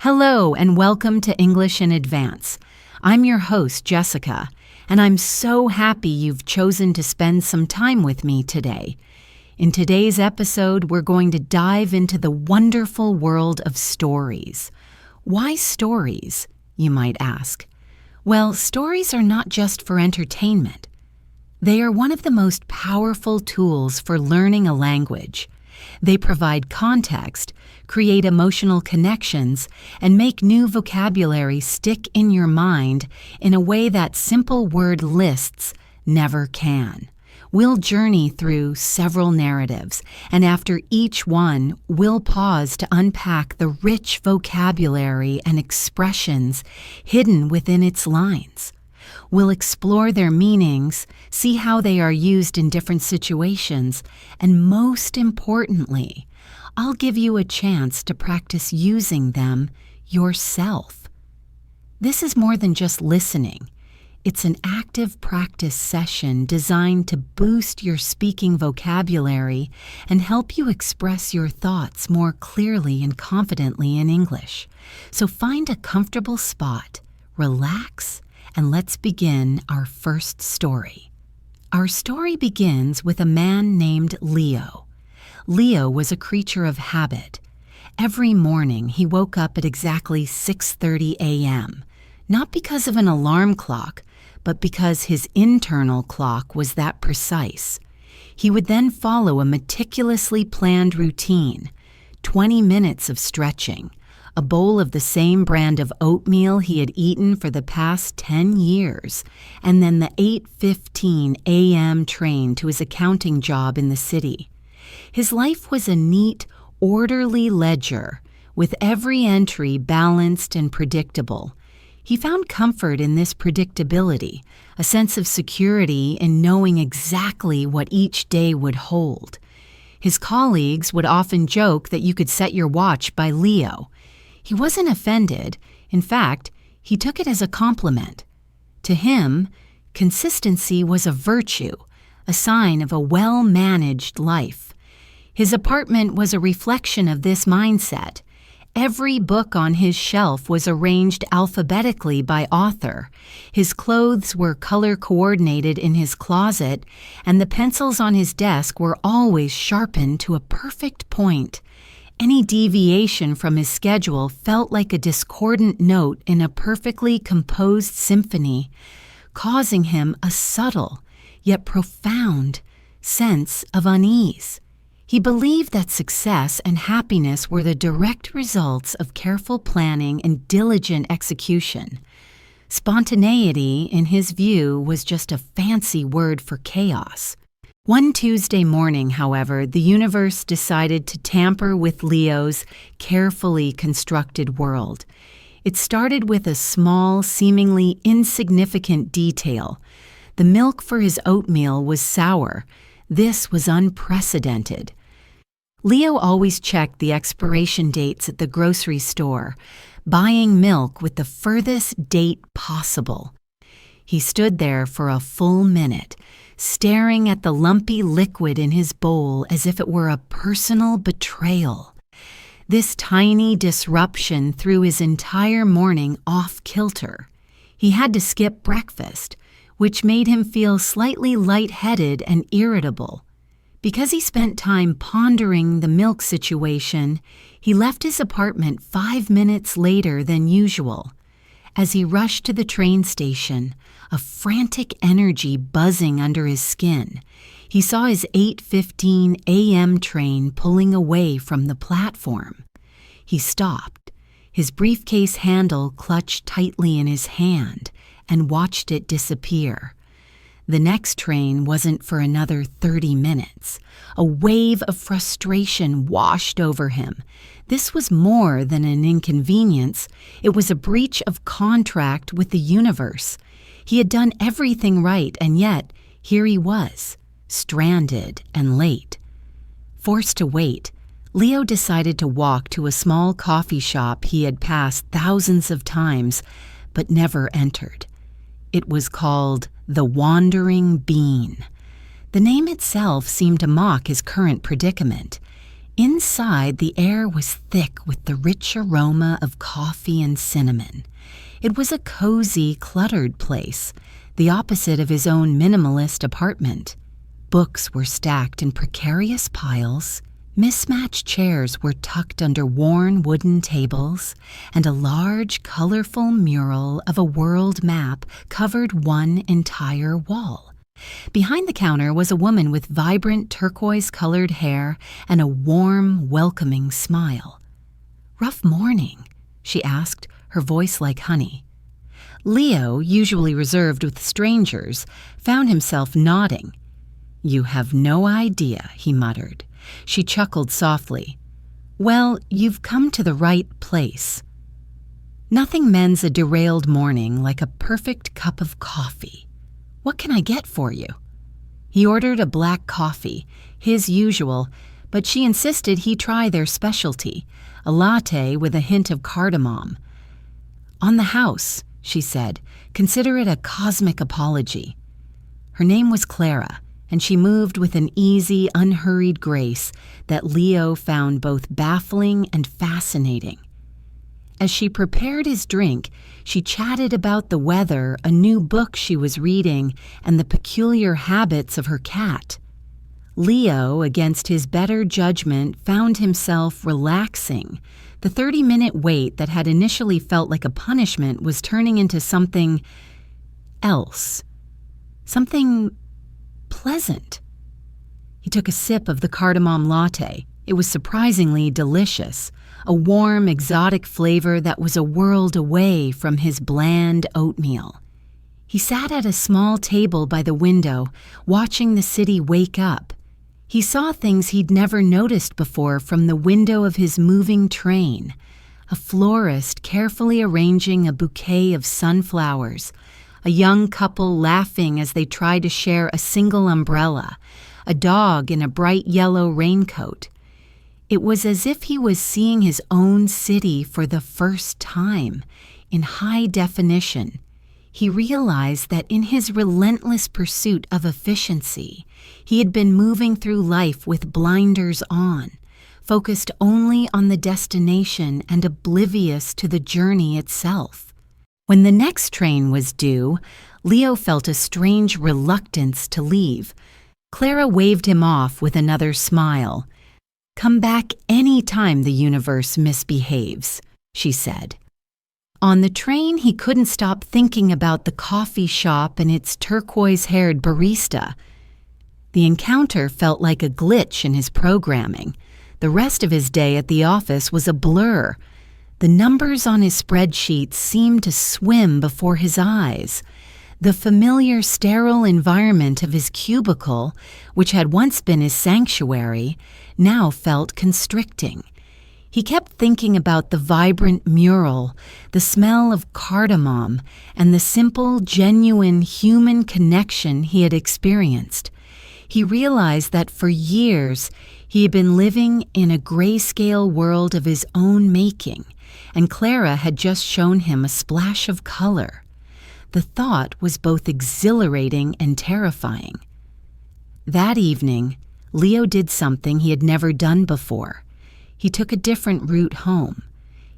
Hello and welcome to English in Advance. I'm your host, Jessica, and I'm so happy you've chosen to spend some time with me today. In today's episode, we're going to dive into the wonderful world of stories. Why stories, you might ask? Well, stories are not just for entertainment. They are one of the most powerful tools for learning a language. They provide context, create emotional connections, and make new vocabulary stick in your mind in a way that simple word lists never can. We'll journey through several narratives, and after each one, we'll pause to unpack the rich vocabulary and expressions hidden within its lines. We'll explore their meanings, see how they are used in different situations, and most importantly, I'll give you a chance to practice using them yourself. This is more than just listening. It's an active practice session designed to boost your speaking vocabulary and help you express your thoughts more clearly and confidently in English. So find a comfortable spot, relax, and let's begin our first story. Our story begins with a man named Leo. Leo was a creature of habit. Every morning he woke up at exactly 6:30 a.m., not because of an alarm clock, but because his internal clock was that precise. He would then follow a meticulously planned routine, 20 minutes of stretching, a bowl of the same brand of oatmeal he had eaten for the past 10 years, and then the 8:15 a.m. train to his accounting job in the city. His life was a neat, orderly ledger, with every entry balanced and predictable. He found comfort in this predictability, a sense of security in knowing exactly what each day would hold. His colleagues would often joke that you could set your watch by Leo. He wasn't offended. In fact, he took it as a compliment. To him, consistency was a virtue, a sign of a well-managed life. His apartment was a reflection of this mindset. Every book on his shelf was arranged alphabetically by author. His clothes were color-coordinated in his closet, and the pencils on his desk were always sharpened to a perfect point. Any deviation from his schedule felt like a discordant note in a perfectly composed symphony, causing him a subtle, yet profound, sense of unease. He believed that success and happiness were the direct results of careful planning and diligent execution. Spontaneity, in his view, was just a fancy word for chaos. One Tuesday morning, however, the universe decided to tamper with Leo's carefully constructed world. It started with a small, seemingly insignificant detail. The milk for his oatmeal was sour. This was unprecedented. Leo always checked the expiration dates at the grocery store, buying milk with the furthest date possible. He stood there for a full minute, staring at the lumpy liquid in his bowl as if it were a personal betrayal. This tiny disruption threw his entire morning off kilter. He had to skip breakfast, which made him feel slightly lightheaded and irritable. Because he spent time pondering the milk situation, he left his apartment 5 minutes later than usual. As he rushed to the train station, a frantic energy buzzing under his skin, he saw his 8:15 a.m. train pulling away from the platform. He stopped, his briefcase handle clutched tightly in his hand, and watched it disappear. The next train wasn't for another 30 minutes. A wave of frustration washed over him. This was more than an inconvenience. It was a breach of contract with the universe. He had done everything right, and yet here he was, stranded and late. Forced to wait, Leo decided to walk to a small coffee shop he had passed thousands of times but never entered. It was called The Wandering Bean. The name itself seemed to mock his current predicament. Inside, the air was thick with the rich aroma of coffee and cinnamon. It was a cozy, cluttered place, the opposite of his own minimalist apartment. Books were stacked in precarious piles, mismatched chairs were tucked under worn wooden tables, and a large, colorful mural of a world map covered one entire wall. Behind the counter was a woman with vibrant turquoise-colored hair and a warm, welcoming smile. "Rough morning?" she asked, her voice like honey. Leo, usually reserved with strangers, found himself nodding. "You have no idea," he muttered. She chuckled softly. "Well, you've come to the right place." Nothing mends a derailed morning like a perfect cup of coffee. "What can I get for you?" He ordered a black coffee, his usual, but she insisted he try their specialty, a latte with a hint of cardamom. "On the house," she said. "Consider it a cosmic apology." Her name was Clara, and she moved with an easy, unhurried grace that Leo found both baffling and fascinating. As she prepared his drink, she chatted about the weather, a new book she was reading, and the peculiar habits of her cat. Leo, against his better judgment, found himself relaxing. The 30-minute wait that had initially felt like a punishment was turning into something else. Something pleasant. He took a sip of the cardamom latte. It was surprisingly delicious, a warm, exotic flavor that was a world away from his bland oatmeal. He sat at a small table by the window, watching the city wake up. He saw things he'd never noticed before from the window of his moving train. A florist carefully arranging a bouquet of sunflowers, a young couple laughing as they tried to share a single umbrella, a dog in a bright yellow raincoat. It was as if he was seeing his own city for the first time, in high definition. He realized that in his relentless pursuit of efficiency, he had been moving through life with blinders on, focused only on the destination and oblivious to the journey itself. When the next train was due, Leo felt a strange reluctance to leave. Clara waved him off with another smile. "Come back any time the universe misbehaves," she said. On the train, he couldn't stop thinking about the coffee shop and its turquoise-haired barista. The encounter felt like a glitch in his programming. The rest of his day at the office was a blur. The numbers on his spreadsheet seemed to swim before his eyes. The familiar sterile environment of his cubicle, which had once been his sanctuary, now felt constricting. He kept thinking about the vibrant mural, the smell of cardamom, and the simple, genuine human connection he had experienced. He realized that for years he had been living in a grayscale world of his own making, and Clara had just shown him a splash of color. The thought was both exhilarating and terrifying. That evening, Leo did something he had never done before. He took a different route home.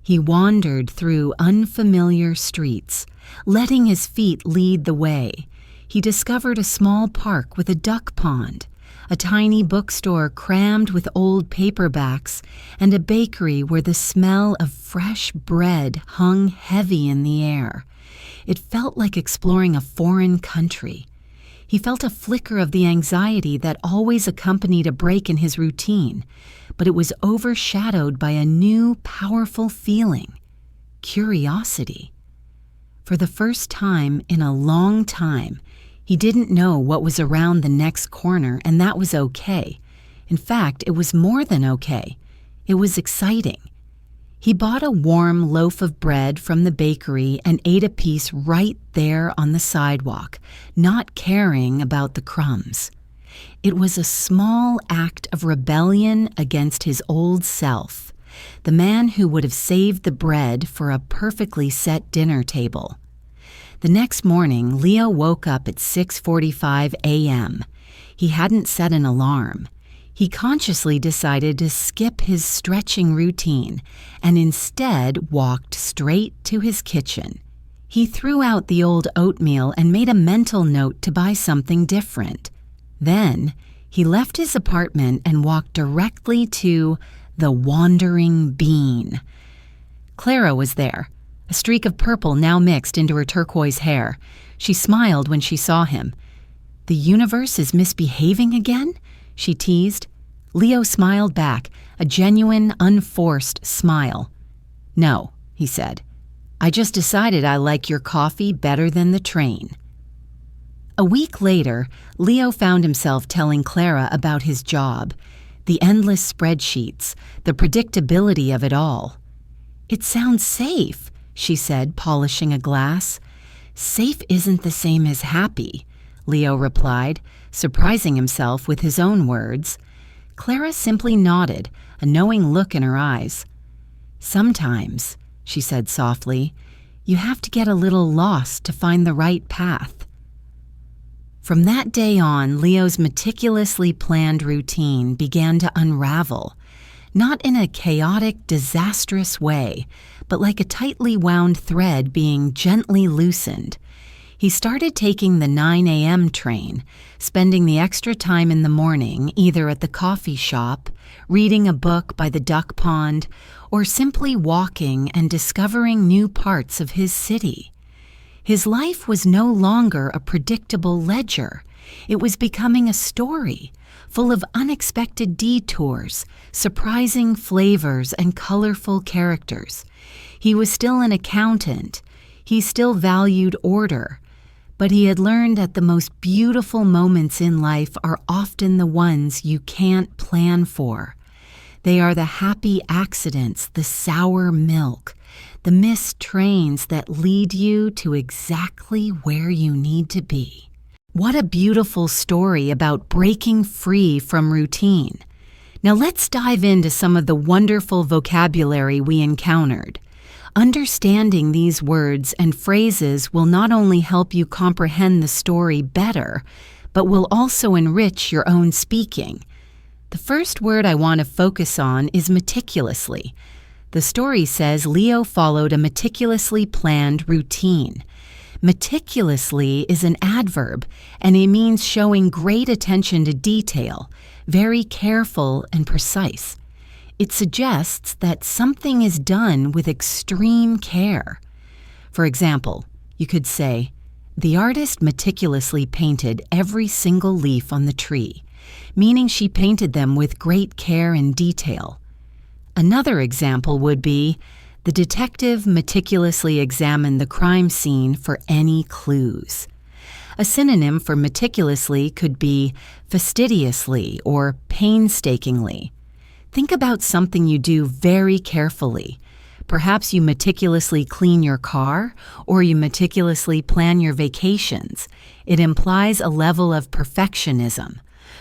He wandered through unfamiliar streets, letting his feet lead the way. He discovered a small park with a duck pond, a tiny bookstore crammed with old paperbacks, and a bakery where the smell of fresh bread hung heavy in the air. It felt like exploring a foreign country. He felt a flicker of the anxiety that always accompanied a break in his routine, but it was overshadowed by a new, powerful feeling: curiosity. For the first time in a long time, he didn't know what was around the next corner, and that was okay. In fact, it was more than okay. It was exciting. He bought a warm loaf of bread from the bakery and ate a piece right there on the sidewalk, not caring about the crumbs. It was a small act of rebellion against his old self, the man who would have saved the bread for a perfectly set dinner table. The next morning, Leo woke up at 6:45 a.m. He hadn't set an alarm. He consciously decided to skip his stretching routine and instead walked straight to his kitchen. He threw out the old oatmeal and made a mental note to buy something different. Then, he left his apartment and walked directly to the Wandering Bean. Clara was there, a streak of purple now mixed into her turquoise hair. She smiled when she saw him. "The universe is misbehaving again?" she teased. Leo smiled back, a genuine, unforced smile. "No," he said. "I just decided I like your coffee better than the train." A week later, Leo found himself telling Clara about his job, the endless spreadsheets, the predictability of it all. "It sounds safe," she said, polishing a glass. "Safe isn't the same as happy," Leo replied, surprising himself with his own words. Clara simply nodded, a knowing look in her eyes. "Sometimes," she said softly, "you have to get a little lost to find the right path." From that day on, Leo's meticulously planned routine began to unravel, not in a chaotic, disastrous way, but like a tightly wound thread being gently loosened. He started taking the 9 a.m. train, spending the extra time in the morning either at the coffee shop, reading a book by the duck pond, or simply walking and discovering new parts of his city. His life was no longer a predictable ledger. It was becoming a story, full of unexpected detours, surprising flavors, and colorful characters. He was still an accountant. He still valued order. But he had learned that the most beautiful moments in life are often the ones you can't plan for. They are the happy accidents, the sour milk, the missed trains that lead you to exactly where you need to be. What a beautiful story about breaking free from routine. Now let's dive into some of the wonderful vocabulary we encountered. Understanding these words and phrases will not only help you comprehend the story better, but will also enrich your own speaking. The first word I want to focus on is meticulously. The story says Leo followed a meticulously planned routine. Meticulously is an adverb, and it means showing great attention to detail, very careful and precise. It suggests that something is done with extreme care. For example, you could say, "The artist meticulously painted every single leaf on the tree," meaning she painted them with great care and detail. Another example would be, "The detective meticulously examined the crime scene for any clues." A synonym for meticulously could be fastidiously or painstakingly. Think about something you do very carefully. Perhaps you meticulously clean your car, or you meticulously plan your vacations. It implies a level of perfectionism.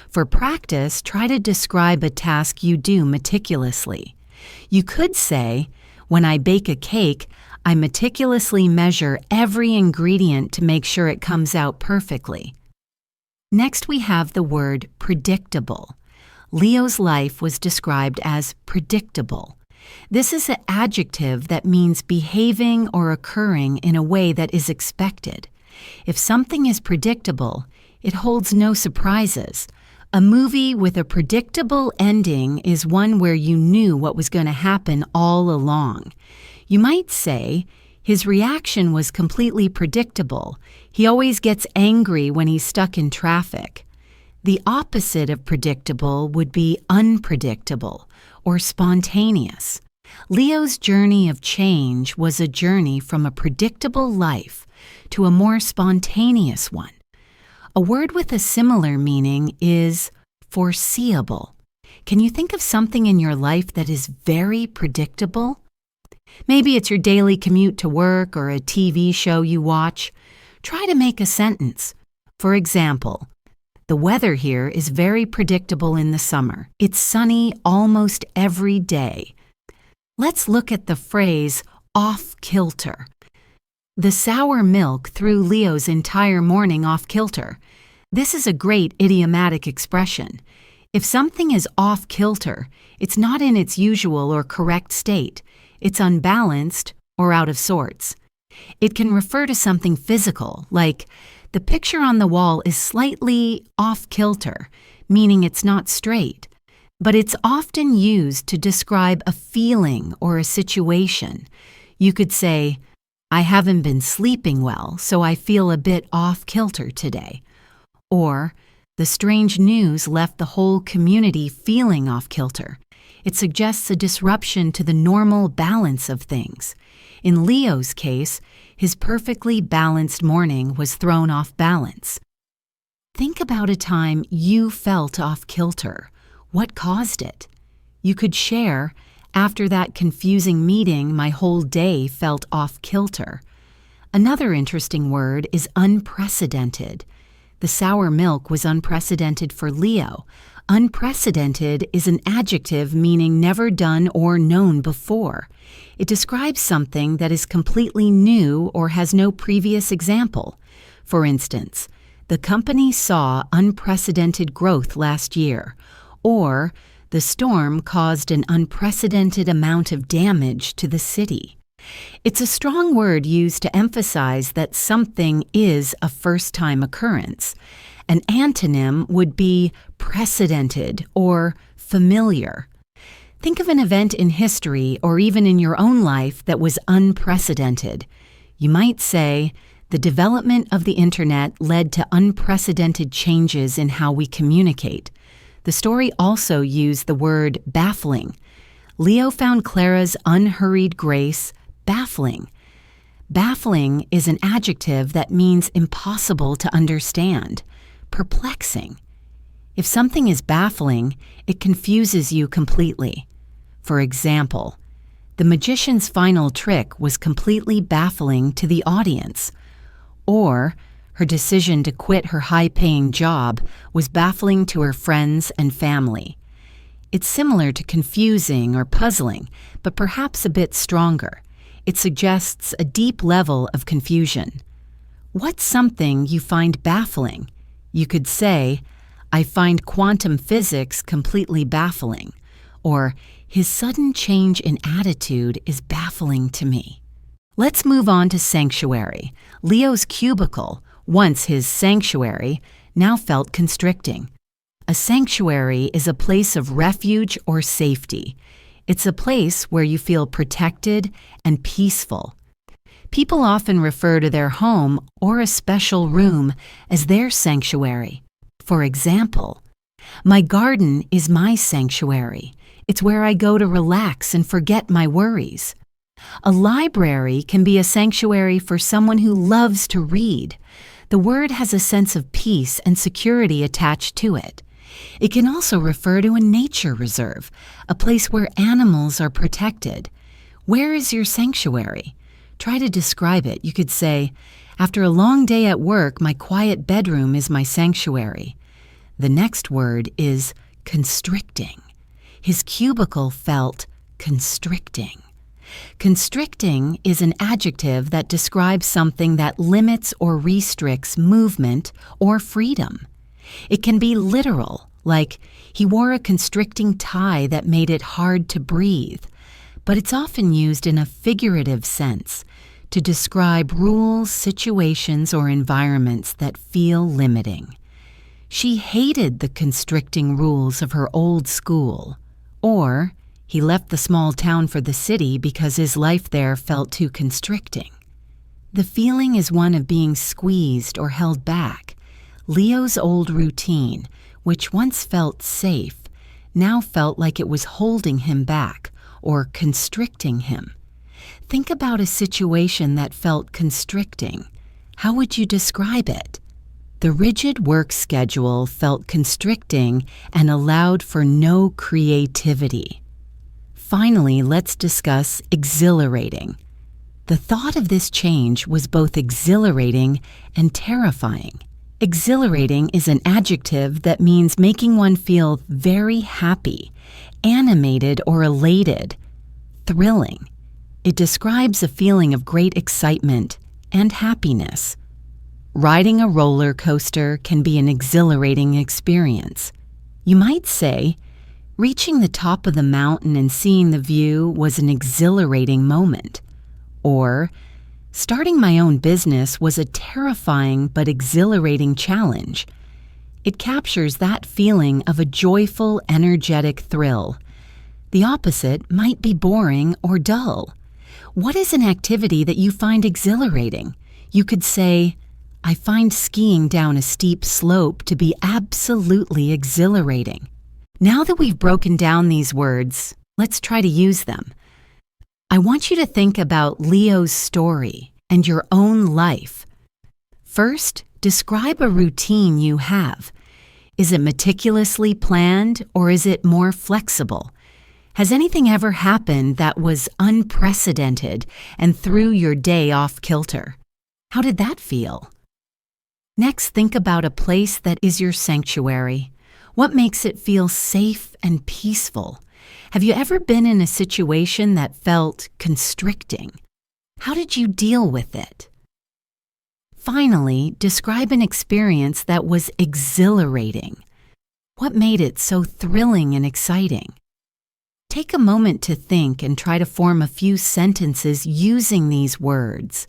For practice, try to describe a task you do meticulously. You could say, "When I bake a cake, I meticulously measure every ingredient to make sure it comes out perfectly." Next, we have the word predictable. Leo's life was described as predictable. This is an adjective that means behaving or occurring in a way that is expected. If something is predictable, it holds no surprises. A movie with a predictable ending is one where you knew what was going to happen all along. You might say, his reaction was completely predictable. He always gets angry when he's stuck in traffic. The opposite of predictable would be unpredictable or spontaneous. Leo's journey of change was a journey from a predictable life to a more spontaneous one. A word with a similar meaning is foreseeable. Can you think of something in your life that is very predictable? Maybe it's your daily commute to work or a TV show you watch. Try to make a sentence. For example, "The weather here is very predictable in the summer. It's sunny almost every day." Let's look at the phrase off kilter. The sour milk threw Leo's entire morning off kilter. This is a great idiomatic expression. If something is off kilter, it's not in its usual or correct state. It's unbalanced or out of sorts. It can refer to something physical, like the picture on the wall is slightly off kilter, meaning it's not straight. But it's often used to describe a feeling or a situation. You could say, I haven't been sleeping well, so I feel a bit off kilter today. Or, the strange news left the whole community feeling off kilter. It suggests a disruption to the normal balance of things. In Leo's case, his perfectly balanced morning was thrown off balance. Think about a time you felt off kilter. What caused it? You could share, after that confusing meeting, my whole day felt off kilter. Another interesting word is unprecedented. The sour milk was unprecedented for Leo. Unprecedented is an adjective meaning never done or known before. It describes something that is completely new or has no previous example. For instance, the company saw unprecedented growth last year. Or, the storm caused an unprecedented amount of damage to the city. It's a strong word used to emphasize that something is a first-time occurrence. An antonym would be precedented or familiar. Think of an event in history or even in your own life that was unprecedented. You might say, the development of the internet led to unprecedented changes in how we communicate. The story also used the word baffling. Leo found Clara's unhurried grace baffling. Baffling is an adjective that means impossible to understand, perplexing. If something is baffling, it confuses you completely. For example, the magician's final trick was completely baffling to the audience. Or, her decision to quit her high-paying job was baffling to her friends and family. It's similar to confusing or puzzling, but perhaps a bit stronger. It suggests a deep level of confusion. What's something you find baffling? You could say, I find quantum physics completely baffling, or his sudden change in attitude is baffling to me. Let's move on to sanctuary. Leo's cubicle, once his sanctuary, now felt constricting. A sanctuary is a place of refuge or safety. It's a place where you feel protected and peaceful. People often refer to their home or a special room as their sanctuary. For example, my garden is my sanctuary. It's where I go to relax and forget my worries. A library can be a sanctuary for someone who loves to read. The word has a sense of peace and security attached to it. It can also refer to a nature reserve, a place where animals are protected. Where is your sanctuary? Try to describe it. You could say, after a long day at work, my quiet bedroom is my sanctuary. The next word is constricting. His cubicle felt constricting. Constricting is an adjective that describes something that limits or restricts movement or freedom. It can be literal, like he wore a constricting tie that made it hard to breathe, but it's often used in a figurative sense to describe rules, situations, or environments that feel limiting. She hated the constricting rules of her old school, or he left the small town for the city because his life there felt too constricting. The feeling is one of being squeezed or held back. Leo's old routine, which once felt safe, now felt like it was holding him back or constricting him. Think about a situation that felt constricting. How would you describe it? The rigid work schedule felt constricting and allowed for no creativity. Finally, let's discuss exhilarating. The thought of this change was both exhilarating and terrifying. Exhilarating is an adjective that means making one feel very happy, animated or elated, thrilling. It describes a feeling of great excitement and happiness. Riding a roller coaster can be an exhilarating experience. You might say, reaching the top of the mountain and seeing the view was an exhilarating moment. Or, starting my own business was a terrifying but exhilarating challenge. It captures that feeling of a joyful, energetic thrill. The opposite might be boring or dull. What is an activity that you find exhilarating? You could say, I find skiing down a steep slope to be absolutely exhilarating. Now that we've broken down these words, let's try to use them. I want you to think about Leo's story and your own life. First, describe a routine you have. Is it meticulously planned or is it more flexible? Has anything ever happened that was unprecedented and threw your day off kilter? How did that feel? Next, think about a place that is your sanctuary. What makes it feel safe and peaceful? Have you ever been in a situation that felt constricting? How did you deal with it? Finally, describe an experience that was exhilarating. What made it so thrilling and exciting? Take a moment to think and try to form a few sentences using these words.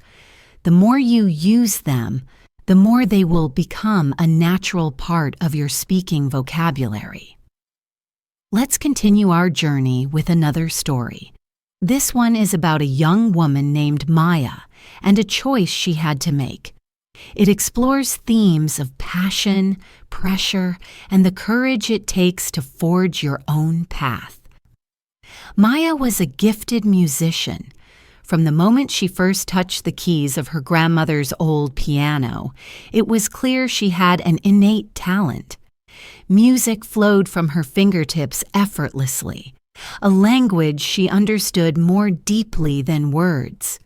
The more you use them, the more they will become a natural part of your speaking vocabulary. Let's continue our journey with another story. This one is about a young woman named Maya and a choice she had to make. It explores themes of passion, pressure, and the courage it takes to forge your own path. Maya was a gifted musician. From the moment she first touched the keys of her grandmother's old piano, it was clear she had an innate talent. Music flowed from her fingertips effortlessly, a language she understood more deeply than words.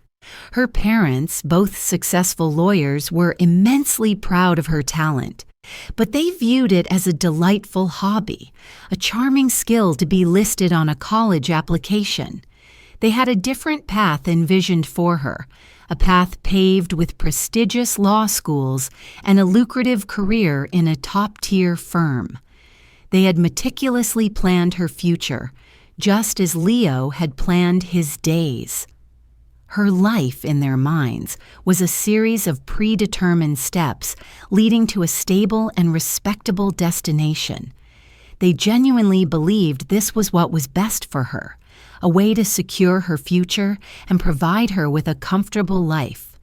Her parents, both successful lawyers, were immensely proud of her talent, but they viewed it as a delightful hobby, a charming skill to be listed on a college application. They had a different path envisioned for her, a path paved with prestigious law schools and a lucrative career in a top-tier firm. They had meticulously planned her future, just as Leo had planned his days. Her life, in their minds, was a series of predetermined steps leading to a stable and respectable destination. They genuinely believed this was what was best for her, a way to secure her future and provide her with a comfortable life.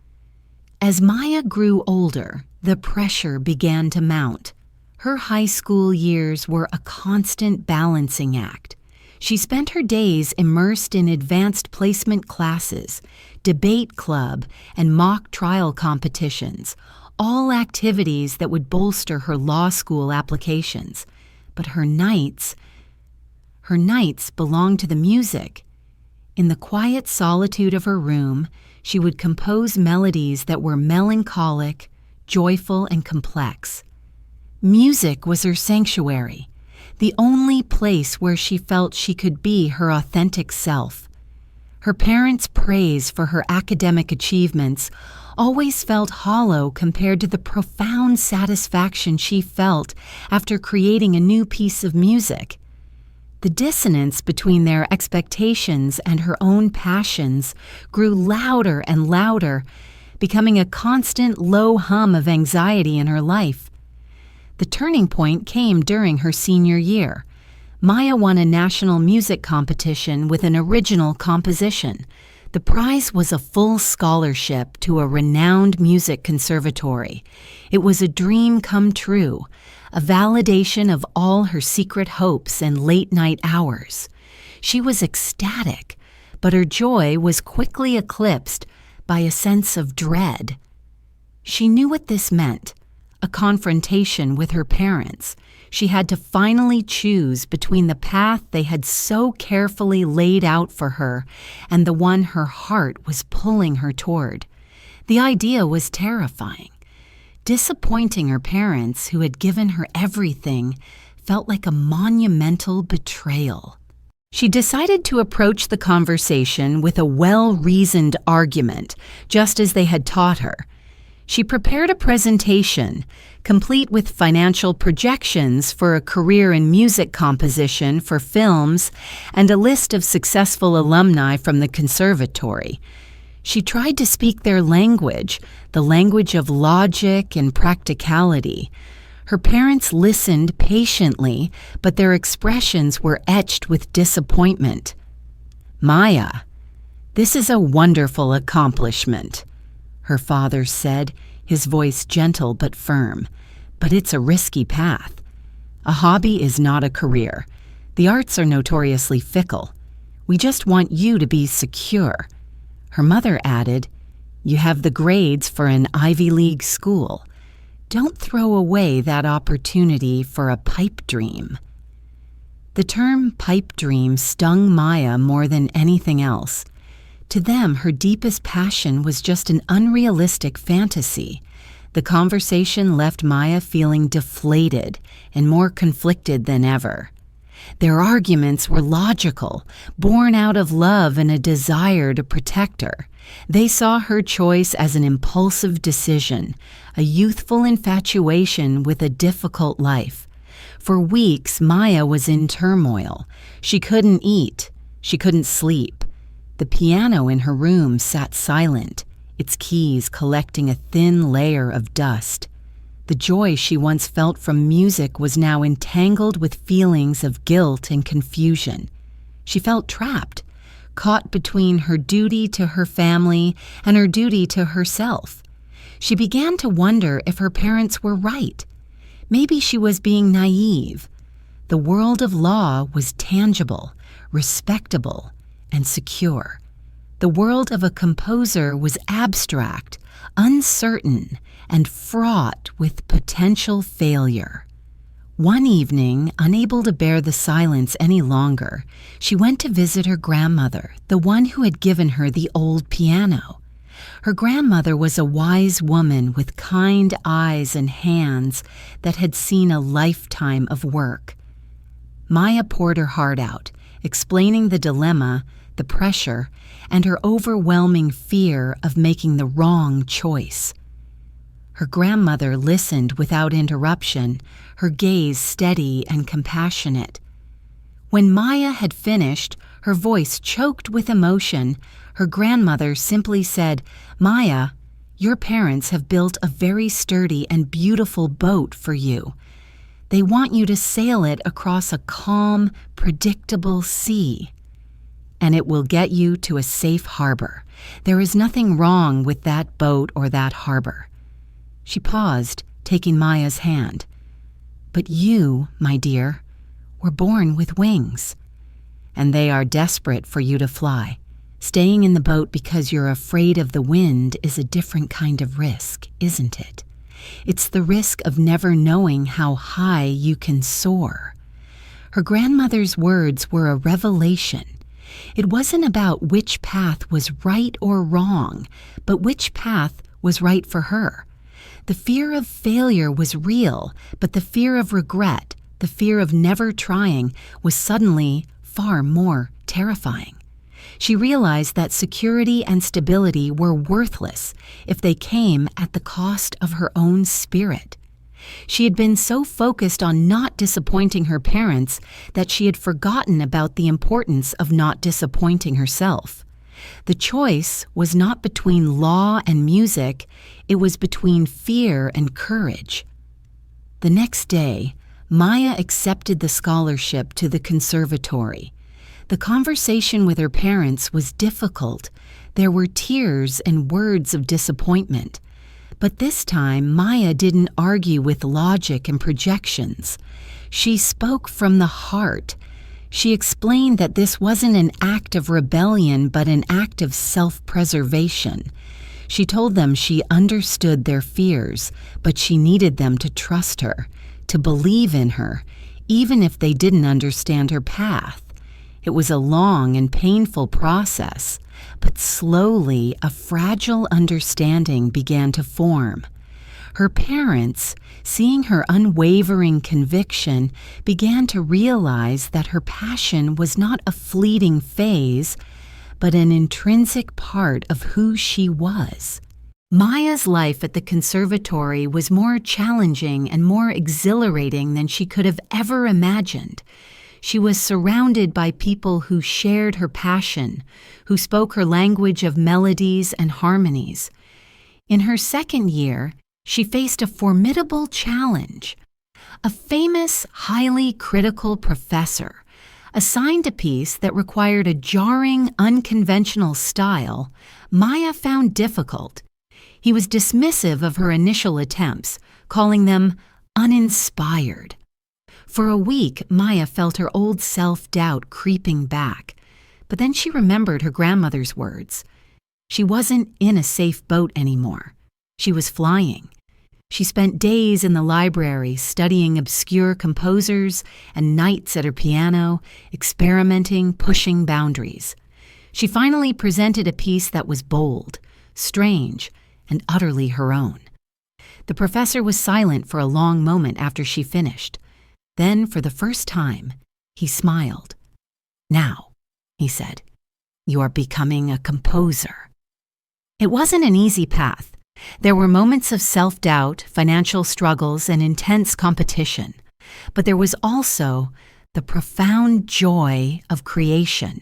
As Maya grew older, the pressure began to mount. Her high school years were a constant balancing act. She spent her days immersed in advanced placement classes, debate club, and mock trial competitions, all activities that would bolster her law school applications. But her nights belonged to the music. In the quiet solitude of her room, she would compose melodies that were melancholic, joyful, and complex. Music was her sanctuary, the only place where she felt she could be her authentic self. Her parents' praise for her academic achievements always felt hollow compared to the profound satisfaction she felt after creating a new piece of music. The dissonance between their expectations and her own passions grew louder and louder, becoming a constant low hum of anxiety in her life. The turning point came during her senior year. Maya won a national music competition with an original composition. The prize was a full scholarship to a renowned music conservatory. It was a dream come true, a validation of all her secret hopes and late-night hours. She was ecstatic, but her joy was quickly eclipsed by a sense of dread. She knew what this meant, a confrontation with her parents. She had to finally choose between the path they had so carefully laid out for her and the one her heart was pulling her toward. The idea was terrifying. Disappointing her parents, who had given her everything, felt like a monumental betrayal. She decided to approach the conversation with a well-reasoned argument, just as they had taught her. She prepared a presentation, complete with financial projections for a career in music composition for films and a list of successful alumni from the conservatory. She tried to speak their language, the language of logic and practicality. Her parents listened patiently, but their expressions were etched with disappointment. "Maya, this is a wonderful accomplishment," her father said, his voice gentle but firm. "But it's a risky path. A hobby is not a career. The arts are notoriously fickle. We just want you to be secure." Her mother added, "You have the grades for an Ivy League school. Don't throw away that opportunity for a pipe dream." The term pipe dream stung Maya more than anything else. To them, her deepest passion was just an unrealistic fantasy. The conversation left Maya feeling deflated and more conflicted than ever. Their arguments were logical, born out of love and a desire to protect her. They saw her choice as an impulsive decision, a youthful infatuation with a difficult life. For weeks, Maya was in turmoil. She couldn't eat. She couldn't sleep. The piano in her room sat silent, its keys collecting a thin layer of dust. The joy she once felt from music was now entangled with feelings of guilt and confusion. She felt trapped, caught between her duty to her family and her duty to herself. She began to wonder if her parents were right. Maybe she was being naive. The world of law was tangible, respectable, and secure. The world of a composer was abstract, uncertain, and fraught with potential failure. One evening, unable to bear the silence any longer, she went to visit her grandmother, the one who had given her the old piano. Her grandmother was a wise woman with kind eyes and hands that had seen a lifetime of work. Maya poured her heart out, explaining the dilemma, the pressure, and her overwhelming fear of making the wrong choice. Her grandmother listened without interruption, her gaze steady and compassionate. When Maya had finished, her voice choked with emotion, her grandmother simply said, "Maya, your parents have built a very sturdy and beautiful boat for you. They want you to sail it across a calm, predictable sea. And it will get you to a safe harbor. There is nothing wrong with that boat or that harbor." She paused, taking Maya's hand. "But you, my dear, were born with wings, and they are desperate for you to fly. Staying in the boat because you're afraid of the wind is a different kind of risk, isn't it? It's the risk of never knowing how high you can soar." Her grandmother's words were a revelation. It wasn't about which path was right or wrong, but which path was right for her. The fear of failure was real, but the fear of regret, the fear of never trying, was suddenly far more terrifying. She realized that security and stability were worthless if they came at the cost of her own spirit. She had been so focused on not disappointing her parents that she had forgotten about the importance of not disappointing herself. The choice was not between law and music, it was between fear and courage. The next day, Maya accepted the scholarship to the conservatory. The conversation with her parents was difficult. There were tears and words of disappointment. But this time, Maya didn't argue with logic and projections. She spoke from the heart. She explained that this wasn't an act of rebellion, but an act of self-preservation. She told them she understood their fears, but she needed them to trust her, to believe in her, even if they didn't understand her path. It was a long and painful process, but slowly a fragile understanding began to form. Her parents, seeing her unwavering conviction, began to realize that her passion was not a fleeting phase, but an intrinsic part of who she was. Maya's life at the conservatory was more challenging and more exhilarating than she could have ever imagined. She was surrounded by people who shared her passion, who spoke her language of melodies and harmonies. In her second year, she faced a formidable challenge. A famous, highly critical professor assigned a piece that required a jarring, unconventional style Maya found difficult. He was dismissive of her initial attempts, calling them uninspired. For a week, Maya felt her old self-doubt creeping back, but then she remembered her grandmother's words. She wasn't in a safe boat anymore. She was flying. She spent days in the library studying obscure composers and nights at her piano, experimenting, pushing boundaries. She finally presented a piece that was bold, strange, and utterly her own. The professor was silent for a long moment after she finished. Then, for the first time, he smiled. "Now," he said, "you are becoming a composer." It wasn't an easy path. There were moments of self-doubt, financial struggles, and intense competition. But there was also the profound joy of creation.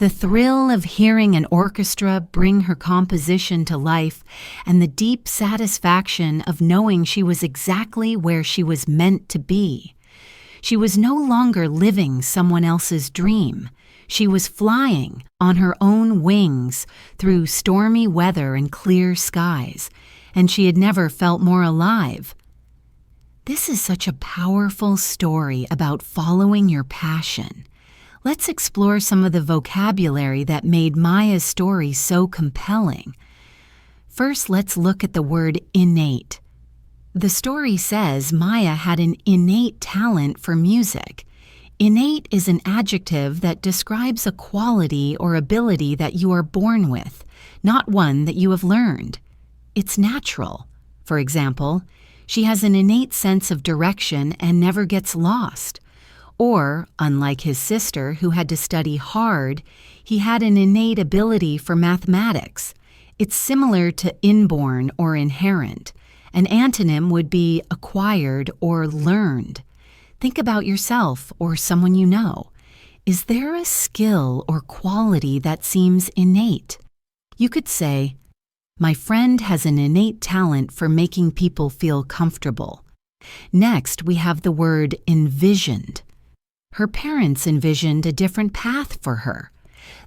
The thrill of hearing an orchestra bring her composition to life, and the deep satisfaction of knowing she was exactly where she was meant to be. She was no longer living someone else's dream. She was flying on her own wings through stormy weather and clear skies, and she had never felt more alive. This is such a powerful story about following your passion. Let's explore some of the vocabulary that made Maya's story so compelling. First, let's look at the word innate. The story says Maya had an innate talent for music. Innate is an adjective that describes a quality or ability that you are born with, not one that you have learned. It's natural. For example, she has an innate sense of direction and never gets lost. Or, unlike his sister who had to study hard, he had an innate ability for mathematics. It's similar to inborn or inherent. An antonym would be acquired or learned. Think about yourself or someone you know. Is there a skill or quality that seems innate? You could say, "My friend has an innate talent for making people feel comfortable." Next, we have the word envisioned. Her parents envisioned a different path for her.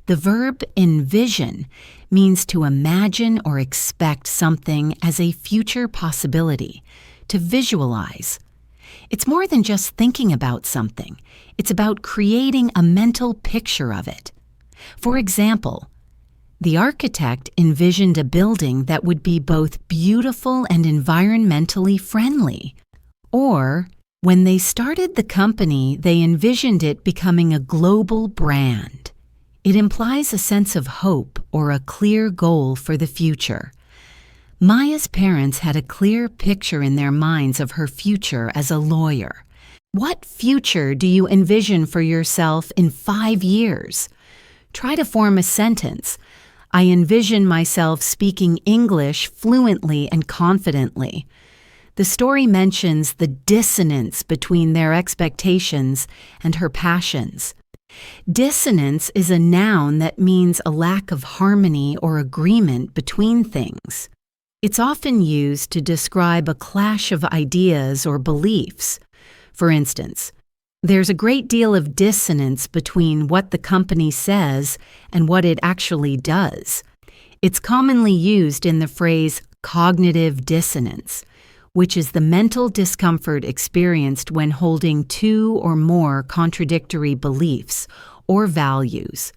The verb envision means to imagine or expect something as a future possibility, to visualize. It's more than just thinking about something. It's about creating a mental picture of it. For example, the architect envisioned a building that would be both beautiful and environmentally friendly. Or, when they started the company, they envisioned it becoming a global brand. It implies a sense of hope or a clear goal for the future. Maya's parents had a clear picture in their minds of her future as a lawyer. What future do you envision for yourself in 5 years? Try to form a sentence. I envision myself speaking English fluently and confidently. The story mentions the dissonance between their expectations and her passions. Dissonance is a noun that means a lack of harmony or agreement between things. It's often used to describe a clash of ideas or beliefs. For instance, there's a great deal of dissonance between what the company says and what it actually does. It's commonly used in the phrase cognitive dissonance, which is the mental discomfort experienced when holding two or more contradictory beliefs or values.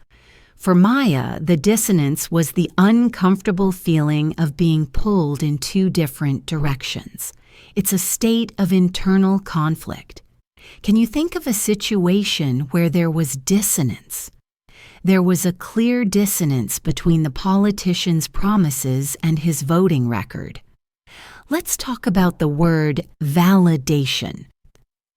For Maya, the dissonance was the uncomfortable feeling of being pulled in two different directions. It's a state of internal conflict. Can you think of a situation where there was dissonance? There was a clear dissonance between the politician's promises and his voting record. Let's talk about the word validation.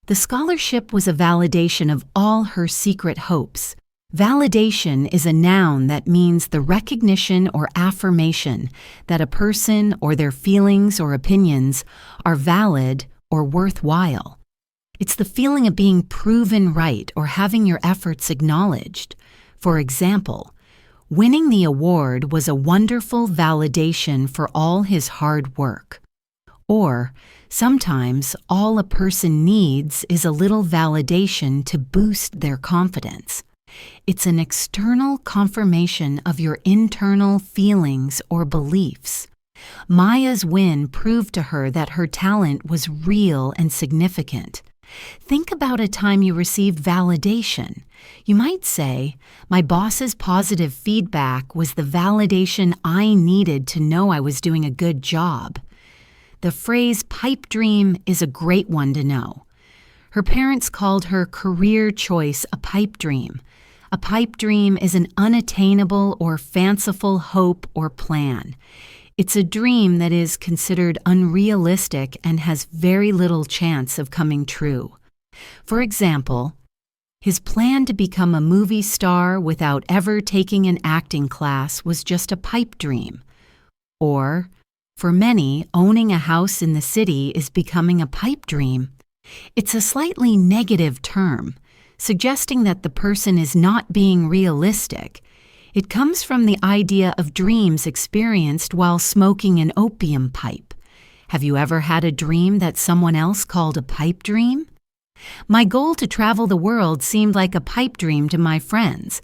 The scholarship was a validation of all her secret hopes. Validation is a noun that means the recognition or affirmation that a person or their feelings or opinions are valid or worthwhile. It's the feeling of being proven right or having your efforts acknowledged. For example, winning the award was a wonderful validation for all his hard work. Or, sometimes all a person needs is a little validation to boost their confidence. It's an external confirmation of your internal feelings or beliefs. Maya's win proved to her that her talent was real and significant. Think about a time you received validation. You might say, "My boss's positive feedback was the validation I needed to know I was doing a good job." The phrase pipe dream is a great one to know. Her parents called her career choice a pipe dream. A pipe dream is an unattainable or fanciful hope or plan. It's a dream that is considered unrealistic and has very little chance of coming true. For example, his plan to become a movie star without ever taking an acting class was just a pipe dream. Or, for many, owning a house in the city is becoming a pipe dream. It's a slightly negative term, suggesting that the person is not being realistic. It comes from the idea of dreams experienced while smoking an opium pipe. Have you ever had a dream that someone else called a pipe dream? My goal to travel the world seemed like a pipe dream to my friends,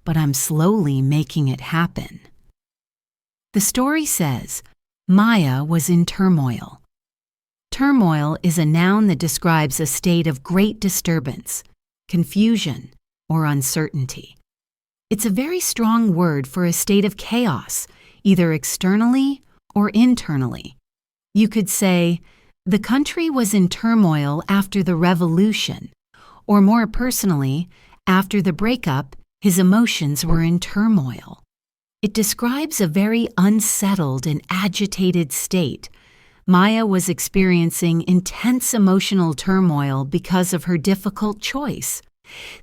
but I'm slowly making it happen. The story says, Maya was in turmoil. Turmoil is a noun that describes a state of great disturbance, confusion, or uncertainty. It's a very strong word for a state of chaos, either externally or internally. You could say, the country was in turmoil after the revolution, or more personally, after the breakup, his emotions were in turmoil. It describes a very unsettled and agitated state. Maya was experiencing intense emotional turmoil because of her difficult choice.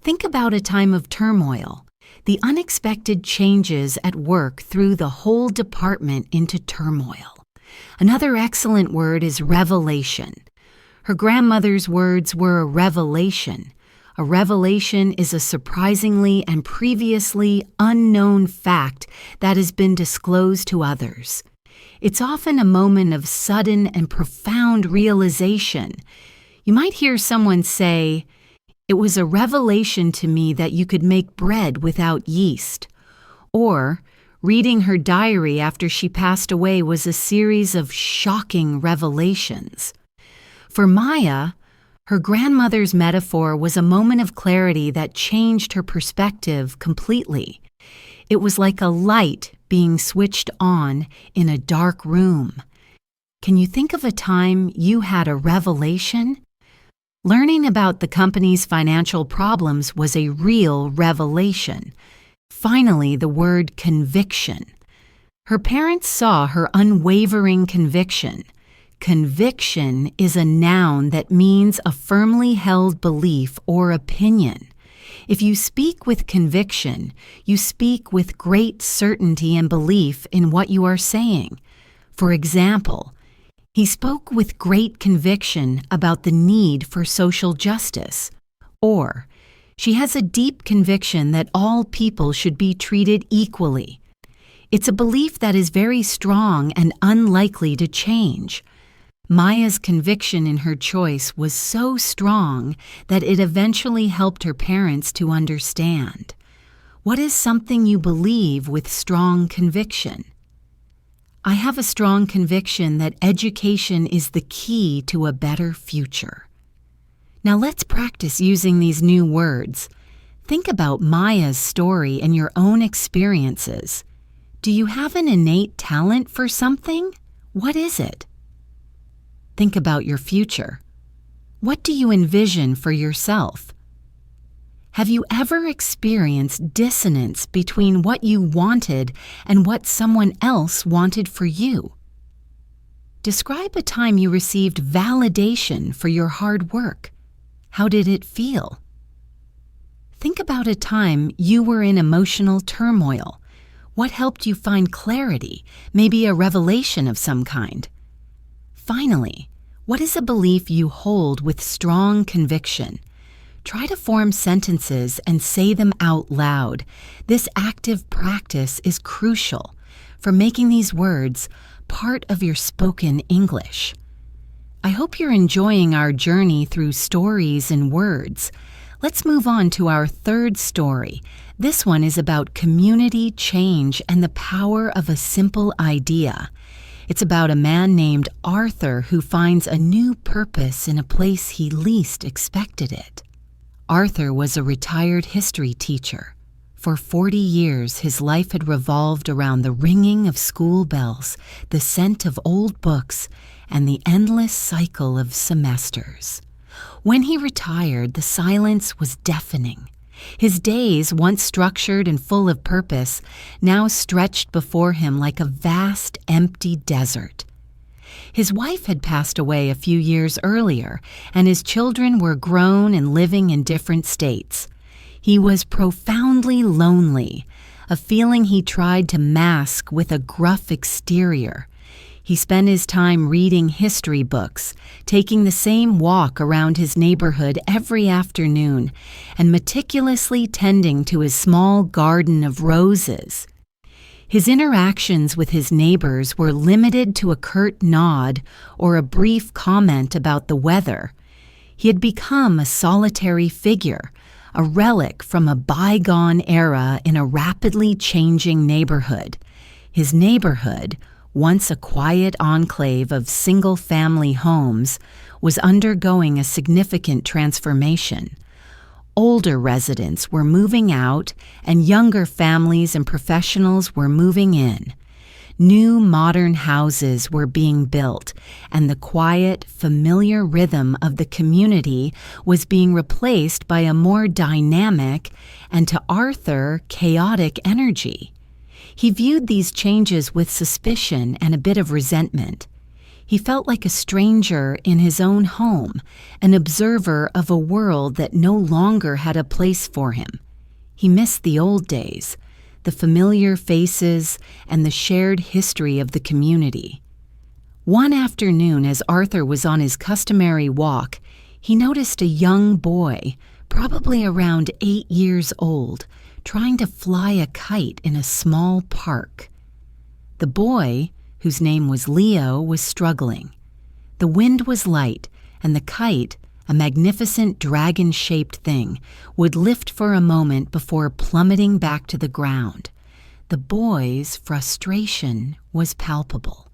Think about a time of turmoil. The unexpected changes at work threw the whole department into turmoil. Another excellent word is revelation. Her grandmother's words were a revelation. A revelation is a surprisingly and previously unknown fact that has been disclosed to others. It's often a moment of sudden and profound realization. You might hear someone say, "It was a revelation to me that you could make bread without yeast." Or, reading her diary after she passed away was a series of shocking revelations. For Maya, her grandmother's metaphor was a moment of clarity that changed her perspective completely. It was like a light being switched on in a dark room. Can you think of a time you had a revelation? Learning about the company's financial problems was a real revelation. Finally, the word conviction. Her parents saw her unwavering conviction. Conviction is a noun that means a firmly held belief or opinion. If you speak with conviction, you speak with great certainty and belief in what you are saying. For example, he spoke with great conviction about the need for social justice. Or, she has a deep conviction that all people should be treated equally. It's a belief that is very strong and unlikely to change. Maya's conviction in her choice was so strong that it eventually helped her parents to understand. What is something you believe with strong conviction? I have a strong conviction that education is the key to a better future. Now let's practice using these new words. Think about Maya's story and your own experiences. Do you have an innate talent for something? What is it? Think about your future. What do you envision for yourself? Have you ever experienced dissonance between what you wanted and what someone else wanted for you? Describe a time you received validation for your hard work. How did it feel? Think about a time you were in emotional turmoil. What helped you find clarity, maybe a revelation of some kind? Finally, what is a belief you hold with strong conviction? Try to form sentences and say them out loud. This active practice is crucial for making these words part of your spoken English. I hope you're enjoying our journey through stories and words. Let's move on to our third story. This one is about community change and the power of a simple idea. It's about a man named Arthur who finds a new purpose in a place he least expected it. Arthur was a retired history teacher. For 40 years, his life had revolved around the ringing of school bells, the scent of old books, and the endless cycle of semesters. When he retired, the silence was deafening. His days, once structured and full of purpose, now stretched before him like a vast, empty desert. His wife had passed away a few years earlier, and his children were grown and living in different states. He was profoundly lonely, a feeling he tried to mask with a gruff exterior. He spent his time reading history books, taking the same walk around his neighborhood every afternoon, and meticulously tending to his small garden of roses. His interactions with his neighbors were limited to a curt nod or a brief comment about the weather. He had become a solitary figure, a relic from a bygone era in a rapidly changing neighborhood. His neighborhood, once a quiet enclave of single-family homes, was undergoing a significant transformation. Older residents were moving out, and younger families and professionals were moving in. New modern houses were being built, and the quiet, familiar rhythm of the community was being replaced by a more dynamic and, to Arthur, chaotic energy. He viewed these changes with suspicion and a bit of resentment. He felt like a stranger in his own home, an observer of a world that no longer had a place for him. He missed the old days, the familiar faces, and the shared history of the community. One afternoon, as Arthur was on his customary walk, he noticed a young boy, probably around 8 years old, trying to fly a kite in a small park. The boy, whose name was Leo, was struggling. The wind was light, and the kite, a magnificent dragon-shaped thing, would lift for a moment before plummeting back to the ground. The boy's frustration was palpable.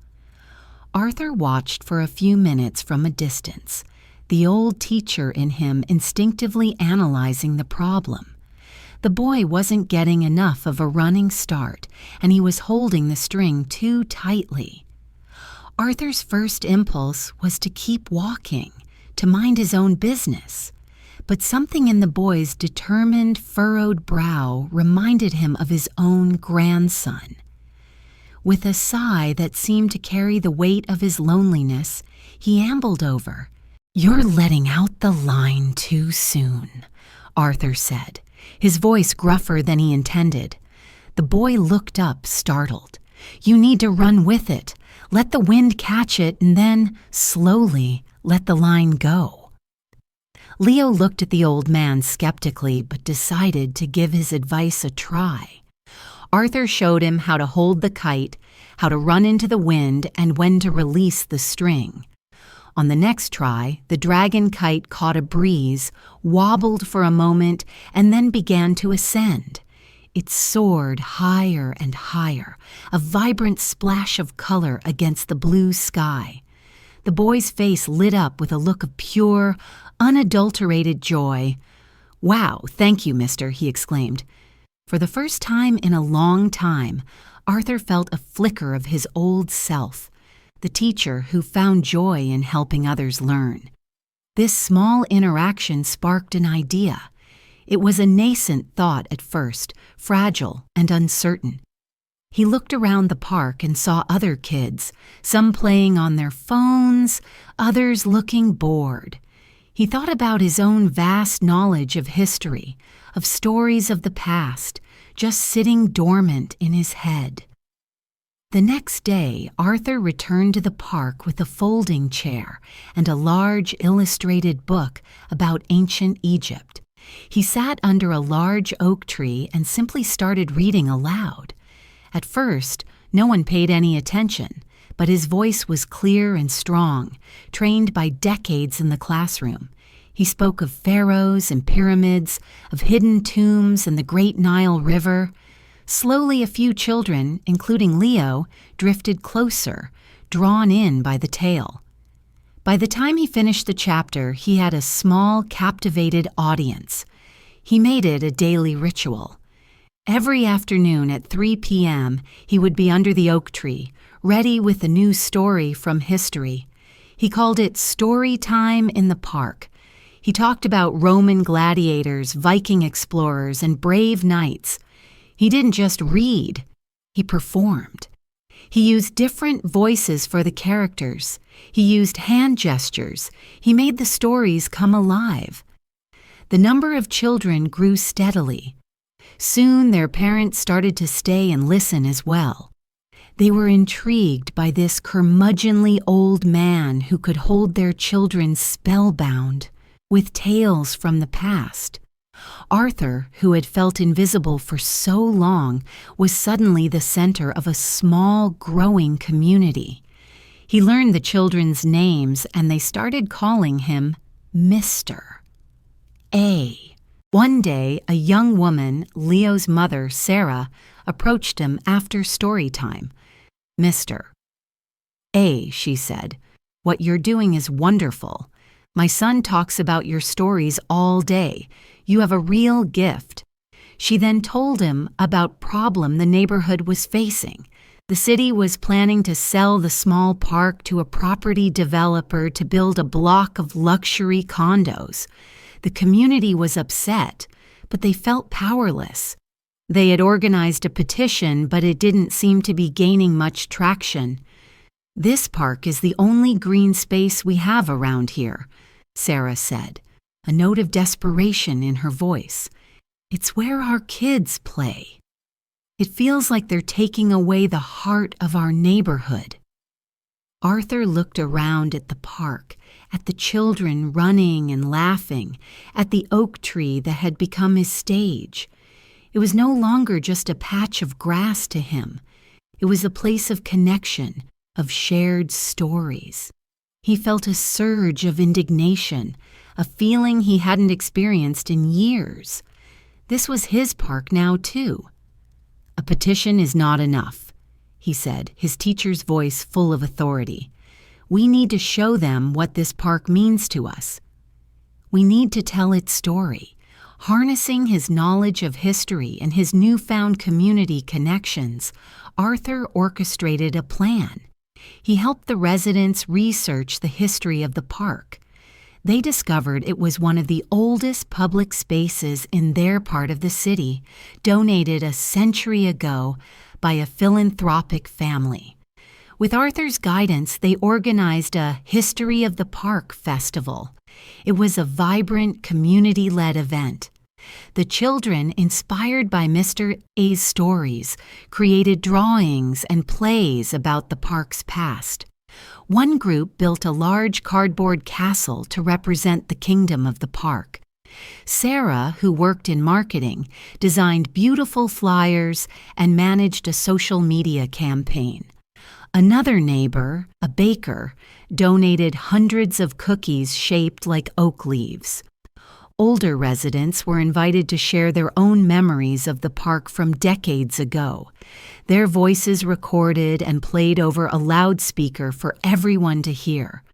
Arthur watched for a few minutes from a distance, the old teacher in him instinctively analyzing the problem. The boy wasn't getting enough of a running start, and he was holding the string too tightly. Arthur's first impulse was to keep walking, to mind his own business. But something in the boy's determined, furrowed brow reminded him of his own grandson. With a sigh that seemed to carry the weight of his loneliness, he ambled over. "You're letting out the line too soon," Arthur said, his voice gruffer than he intended. The boy looked up, startled. "You need to run with it. Let the wind catch it and then, slowly, let the line go." Leo looked at the old man skeptically but decided to give his advice a try. Arthur showed him how to hold the kite, how to run into the wind, and when to release the string. On the next try, the dragon kite caught a breeze, wobbled for a moment, and then began to ascend. It soared higher and higher, a vibrant splash of color against the blue sky. The boy's face lit up with a look of pure, unadulterated joy. "Wow, thank you, mister," he exclaimed. For the first time in a long time, Arthur felt a flicker of his old self, the teacher who found joy in helping others learn. This small interaction sparked an idea. It was a nascent thought at first, fragile and uncertain. He looked around the park and saw other kids, some playing on their phones, others looking bored. He thought about his own vast knowledge of history, of stories of the past, just sitting dormant in his head. The next day, Arthur returned to the park with a folding chair and a large illustrated book about ancient Egypt. He sat under a large oak tree and simply started reading aloud. At first, no one paid any attention, but his voice was clear and strong, trained by decades in the classroom. He spoke of pharaohs and pyramids, of hidden tombs and the Great Nile River. Slowly, a few children, including Leo, drifted closer, drawn in by the tale. By the time he finished the chapter, he had a small, captivated audience. He made it a daily ritual. Every afternoon at 3 p.m., he would be under the oak tree, ready with a new story from history. He called it Story Time in the Park. He talked about Roman gladiators, Viking explorers, and brave knights. He didn't just read, he performed. He used different voices for the characters. He used hand gestures. He made the stories come alive. The number of children grew steadily. Soon their parents started to stay and listen as well. They were intrigued by this curmudgeonly old man who could hold their children spellbound with tales from the past. Arthur, who had felt invisible for so long, was suddenly the center of a small, growing community. He learned the children's names, and they started calling him Mr. A. One day, a young woman, Leo's mother, Sarah, approached him after story time. "Mr. A," she said, "what you're doing is wonderful. My son talks about your stories all day. You have a real gift." She then told him about problem the neighborhood was facing. The city was planning to sell the small park to a property developer to build a block of luxury condos. The community was upset, but they felt powerless. They had organized a petition, but it didn't seem to be gaining much traction. "This park is the only green space we have around here," Sarah said, a note of desperation in her voice. "It's where our kids play. It feels like they're taking away the heart of our neighborhood." Arthur looked around at the park, at the children running and laughing, at the oak tree that had become his stage. It was no longer just a patch of grass to him. It was a place of connection, of shared stories. He felt a surge of indignation, a feeling he hadn't experienced in years. This was his park now, too. "A petition is not enough," he said, his teacher's voice full of authority. "We need to show them what this park means to us. We need to tell its story." Harnessing his knowledge of history and his newfound community connections, Arthur orchestrated a plan. He helped the residents research the history of the park. They discovered it was one of the oldest public spaces in their part of the city, donated a century ago by a philanthropic family. With Arthur's guidance, they organized a History of the Park festival. It was a vibrant, community-led event. The children, inspired by Mr. A's stories, created drawings and plays about the park's past. One group built a large cardboard castle to represent the kingdom of the park. Sarah, who worked in marketing, designed beautiful flyers and managed a social media campaign. Another neighbor, a baker, donated hundreds of cookies shaped like oak leaves. Older residents were invited to share their own memories of the park from decades ago. Their voices recorded and played over a loudspeaker for everyone to hear.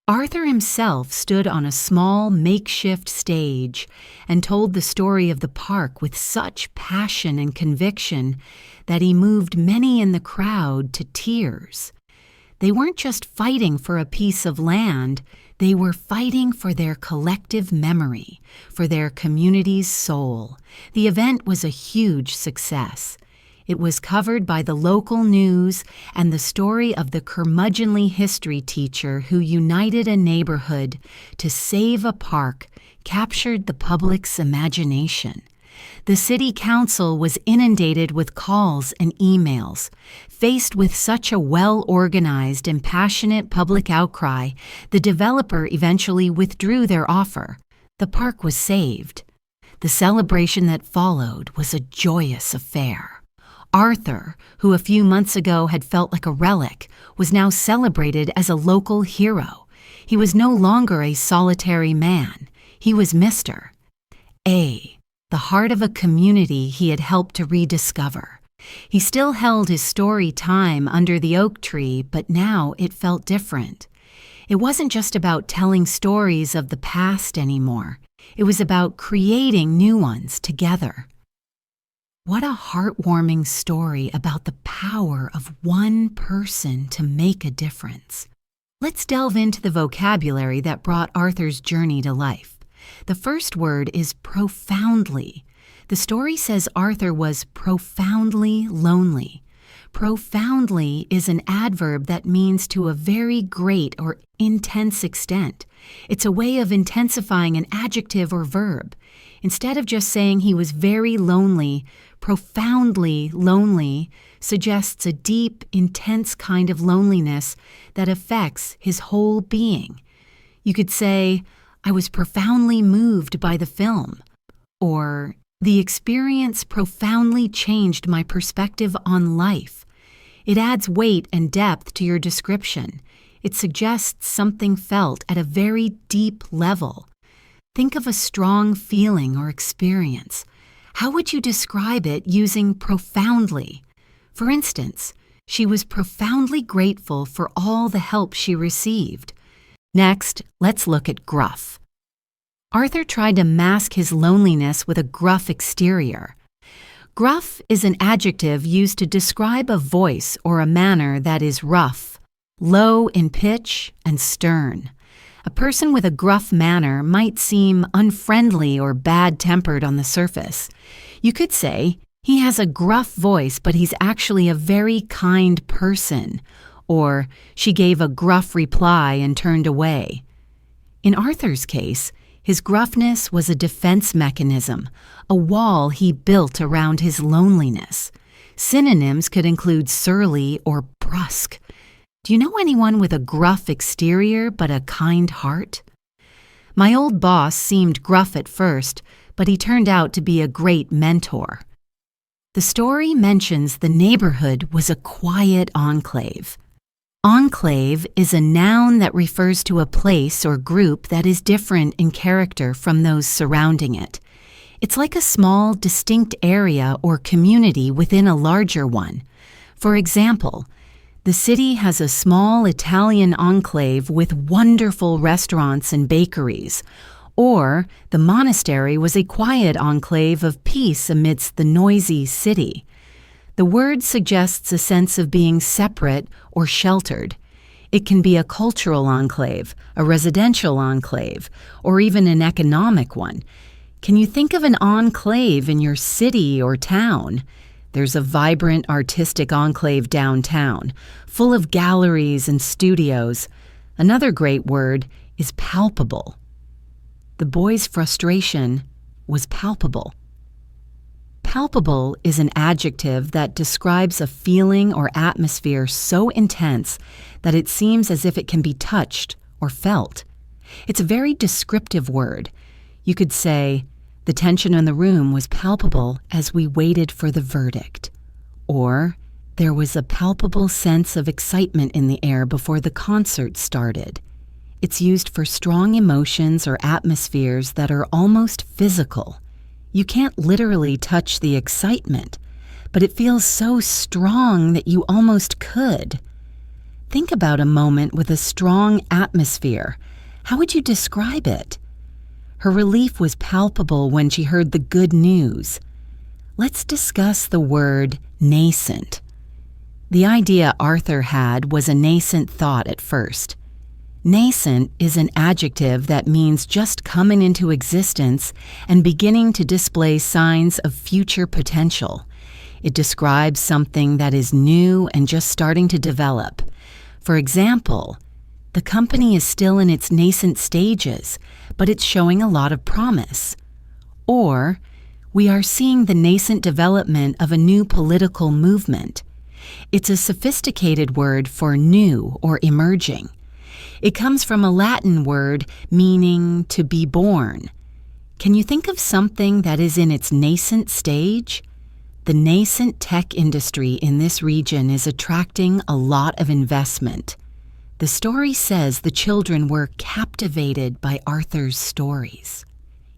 Arthur himself stood on a small makeshift stage and told the story of the park with such passion and conviction that he moved many in the crowd to tears. They weren't just fighting for a piece of land, they were fighting for their collective memory, for their community's soul. The event was a huge success. It was covered by the local news, and the story of the curmudgeonly history teacher who united a neighborhood to save a park captured the public's imagination. The city council was inundated with calls and emails. Faced with such a well-organized and passionate public outcry, the developer eventually withdrew their offer. The park was saved. The celebration that followed was a joyous affair. Arthur, who a few months ago had felt like a relic, was now celebrated as a local hero. He was no longer a solitary man. He was Mr. A, the heart of a community he had helped to rediscover. He still held his story time under the oak tree, but now it felt different. It wasn't just about telling stories of the past anymore. It was about creating new ones together. What a heartwarming story about the power of one person to make a difference. Let's delve into the vocabulary that brought Arthur's journey to life. The first word is profoundly. The story says Arthur was profoundly lonely. Profoundly is an adverb that means to a very great or intense extent. It's a way of intensifying an adjective or verb. Instead of just saying he was very lonely, profoundly lonely suggests a deep, intense kind of loneliness that affects his whole being. You could say, I was profoundly moved by the film, or the experience profoundly changed my perspective on life. It adds weight and depth to your description. It suggests something felt at a very deep level. Think of a strong feeling or experience. How would you describe it using profoundly? For instance, she was profoundly grateful for all the help she received. Next, let's look at gruff. Arthur tried to mask his loneliness with a gruff exterior. Gruff is an adjective used to describe a voice or a manner that is rough, low in pitch, and stern. A person with a gruff manner might seem unfriendly or bad-tempered on the surface. You could say, he has a gruff voice, but he's actually a very kind person. Or, she gave a gruff reply and turned away. In Arthur's case, his gruffness was a defense mechanism, a wall he built around his loneliness. Synonyms could include surly or brusque. Do you know anyone with a gruff exterior but a kind heart? My old boss seemed gruff at first, but he turned out to be a great mentor. The story mentions the neighborhood was a quiet enclave. Enclave is a noun that refers to a place or group that is different in character from those surrounding it. It's like a small, distinct area or community within a larger one. For example, the city has a small Italian enclave with wonderful restaurants and bakeries, or the monastery was a quiet enclave of peace amidst the noisy city. The word suggests a sense of being separate or sheltered. It can be a cultural enclave, a residential enclave, or even an economic one. Can you think of an enclave in your city or town? There's a vibrant artistic enclave downtown, full of galleries and studios. Another great word is palpable. The boy's frustration was palpable. Palpable is an adjective that describes a feeling or atmosphere so intense that it seems as if it can be touched or felt. It's a very descriptive word. You could say, the tension in the room was palpable as we waited for the verdict. Or, there was a palpable sense of excitement in the air before the concert started. It's used for strong emotions or atmospheres that are almost physical. You can't literally touch the excitement, but it feels so strong that you almost could. Think about a moment with a strong atmosphere. How would you describe it? Her relief was palpable when she heard the good news. Let's discuss the word nascent. The idea Arthur had was a nascent thought at first. Nascent is an adjective that means just coming into existence and beginning to display signs of future potential. It describes something that is new and just starting to develop. For example, The company is still in its nascent stages, but it's showing a lot of promise. Or, we are seeing the nascent development of a new political movement. It's a sophisticated word for new or emerging. It comes from a Latin word meaning to be born. Can you think of something that is in its nascent stage? The nascent tech industry in this region is attracting a lot of investment. The story says the children were captivated by Arthur's stories.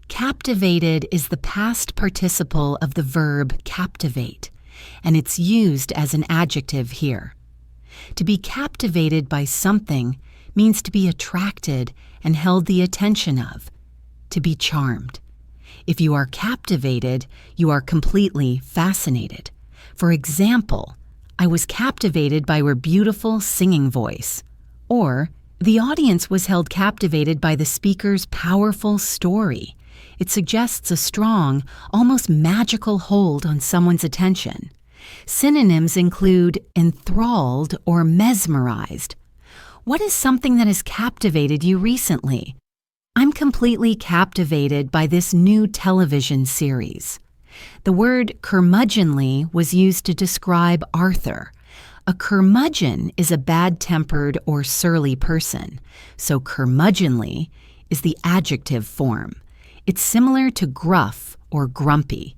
Captivated is the past participle of the verb captivate, and it's used as an adjective here. To be captivated by something means to be attracted and held the attention of, to be charmed. If you are captivated, you are completely fascinated. For example, I was captivated by her beautiful singing voice. Or, the audience was held captivated by the speaker's powerful story. It suggests a strong, almost magical hold on someone's attention. Synonyms include enthralled or mesmerized. What is something that has captivated you recently? I'm completely captivated by this new television series. The word curmudgeonly was used to describe Arthur. A curmudgeon is a bad-tempered or surly person, so curmudgeonly is the adjective form. It's similar to gruff or grumpy,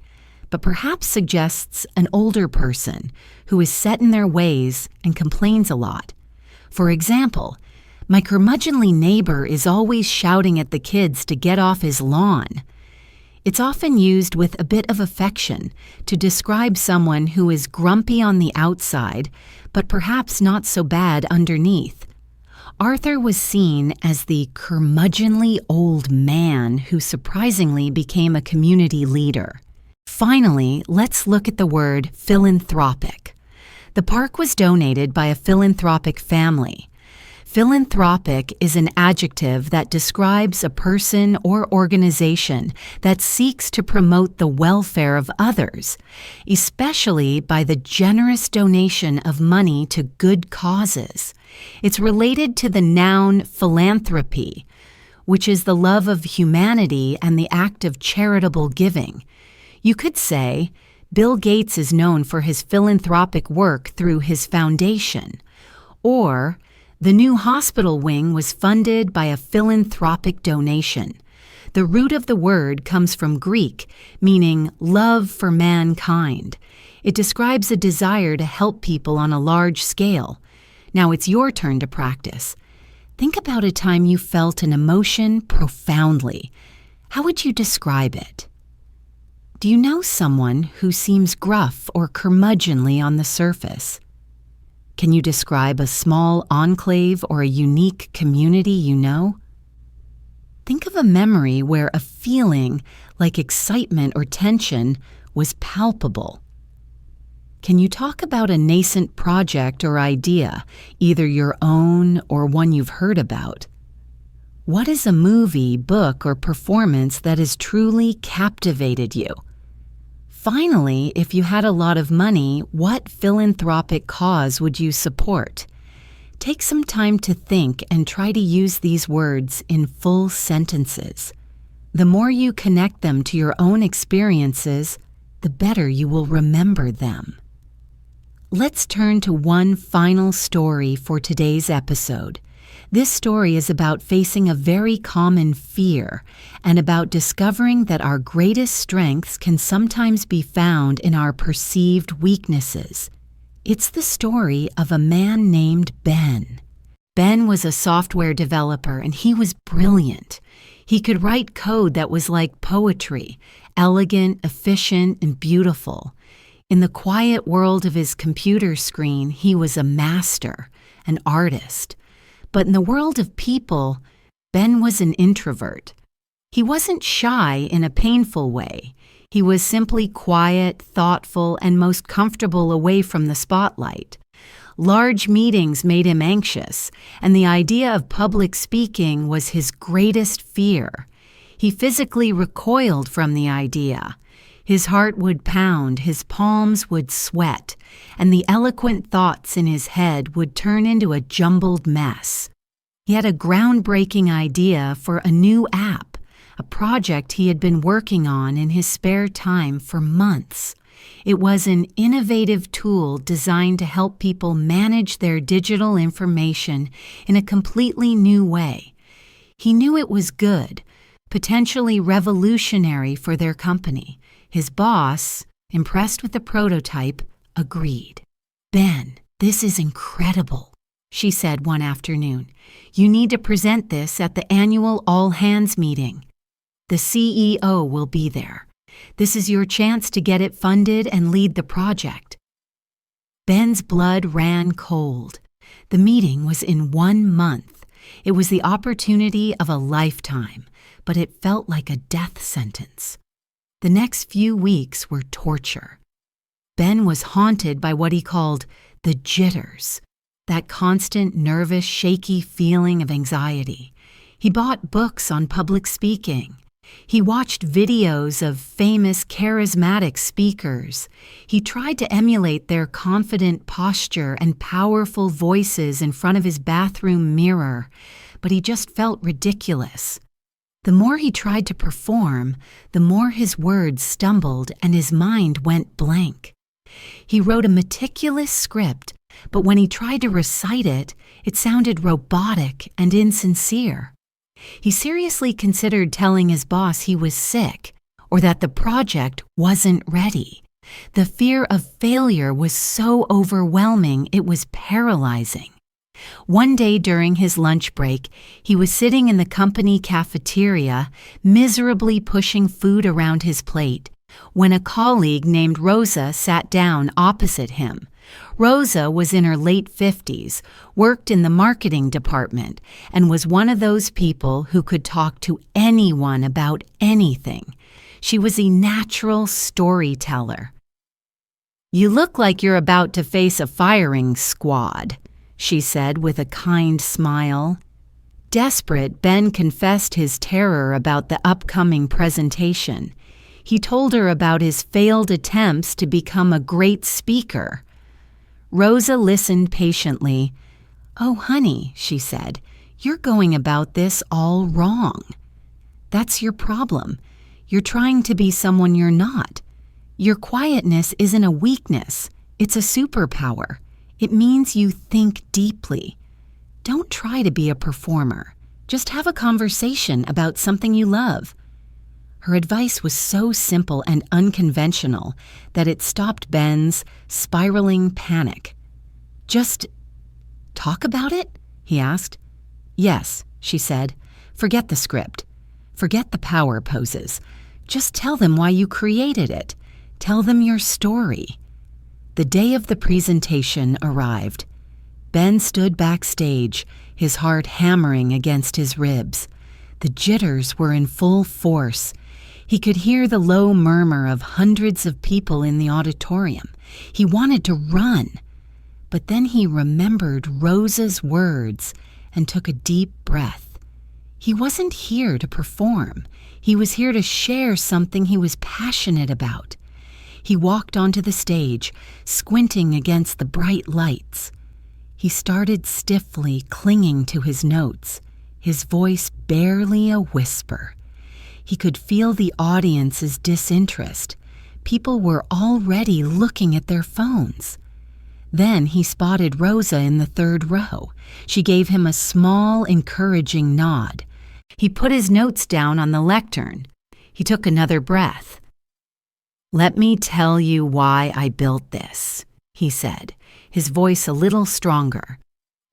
but perhaps suggests an older person who is set in their ways and complains a lot. For example, my curmudgeonly neighbor is always shouting at the kids to get off his lawn. It's often used with a bit of affection to describe someone who is grumpy on the outside, but perhaps not so bad underneath. Arthur was seen as the curmudgeonly old man who surprisingly became a community leader. Finally, let's look at the word philanthropic. The park was donated by a philanthropic family. Philanthropic is an adjective that describes a person or organization that seeks to promote the welfare of others, especially by the generous donation of money to good causes. It's related to the noun philanthropy, which is the love of humanity and the act of charitable giving. You could say, Bill Gates is known for his philanthropic work through his foundation, or the new hospital wing was funded by a philanthropic donation. The root of the word comes from Greek, meaning love for mankind. It describes a desire to help people on a large scale. Now it's your turn to practice. Think about a time you felt an emotion profoundly. How would you describe it? Do you know someone who seems gruff or curmudgeonly on the surface? Can you describe a small enclave or a unique community you know? Think of a memory where a feeling, like excitement or tension, was palpable. Can you talk about a nascent project or idea, either your own or one you've heard about? What is a movie, book, or performance that has truly captivated you? Finally, if you had a lot of money, what philanthropic cause would you support? Take some time to think and try to use these words in full sentences. The more you connect them to your own experiences, the better you will remember them. Let's turn to one final story for today's episode. This story is about facing a very common fear and about discovering that our greatest strengths can sometimes be found in our perceived weaknesses. It's the story of a man named Ben. Ben was a software developer and he was brilliant. He could write code that was like poetry, elegant, efficient, and beautiful. In the quiet world of his computer screen, he was a master, an artist. But in the world of people, Ben was an introvert. He wasn't shy in a painful way. He was simply quiet, thoughtful, and most comfortable away from the spotlight. Large meetings made him anxious, and the idea of public speaking was his greatest fear. He physically recoiled from the idea. His heart would pound, his palms would sweat, and the eloquent thoughts in his head would turn into a jumbled mess. He had a groundbreaking idea for a new app, a project he had been working on in his spare time for months. It was an innovative tool designed to help people manage their digital information in a completely new way. He knew it was good, potentially revolutionary for their company. His boss, impressed with the prototype, agreed. "Ben, this is incredible," she said one afternoon. "You need to present this at the annual all-hands meeting. The CEO will be there. This is your chance to get it funded and lead the project." Ben's blood ran cold. The meeting was in 1 month. It was the opportunity of a lifetime, but it felt like a death sentence. The next few weeks were torture. Ben was haunted by what he called the jitters, that constant nervous, shaky feeling of anxiety. He bought books on public speaking. He watched videos of famous charismatic speakers. He tried to emulate their confident posture and powerful voices in front of his bathroom mirror, but he just felt ridiculous. The more he tried to perform, the more his words stumbled and his mind went blank. He wrote a meticulous script, but when he tried to recite it, it sounded robotic and insincere. He seriously considered telling his boss he was sick or that the project wasn't ready. The fear of failure was so overwhelming it was paralyzing. One day during his lunch break, he was sitting in the company cafeteria, miserably pushing food around his plate, when a colleague named Rosa sat down opposite him. Rosa was in her late 50s, worked in the marketing department, and was one of those people who could talk to anyone about anything. She was a natural storyteller. "You look like you're about to face a firing squad," she said with a kind smile. Desperate, Ben confessed his terror about the upcoming presentation. He told her about his failed attempts to become a great speaker. Rosa listened patiently. "Oh, honey," she said, "you're going about this all wrong. That's your problem. You're trying to be someone you're not. Your quietness isn't a weakness. It's a superpower. It means you think deeply. Don't try to be a performer. Just have a conversation about something you love." Her advice was so simple and unconventional that it stopped Ben's spiraling panic. "Just talk about it?" he asked. "Yes," she said. "Forget the script. Forget the power poses. Just tell them why you created it. Tell them your story." The day of the presentation arrived. Ben stood backstage, his heart hammering against his ribs. The jitters were in full force. He could hear the low murmur of hundreds of people in the auditorium. He wanted to run. But then he remembered Rosa's words and took a deep breath. He wasn't here to perform. He was here to share something he was passionate about. He walked onto the stage, squinting against the bright lights. He started stiffly clinging to his notes, his voice barely a whisper. He could feel the audience's disinterest. People were already looking at their phones. Then he spotted Rosa in the third row. She gave him a small, encouraging nod. He put his notes down on the lectern. He took another breath. "Let me tell you why I built this," he said, his voice a little stronger.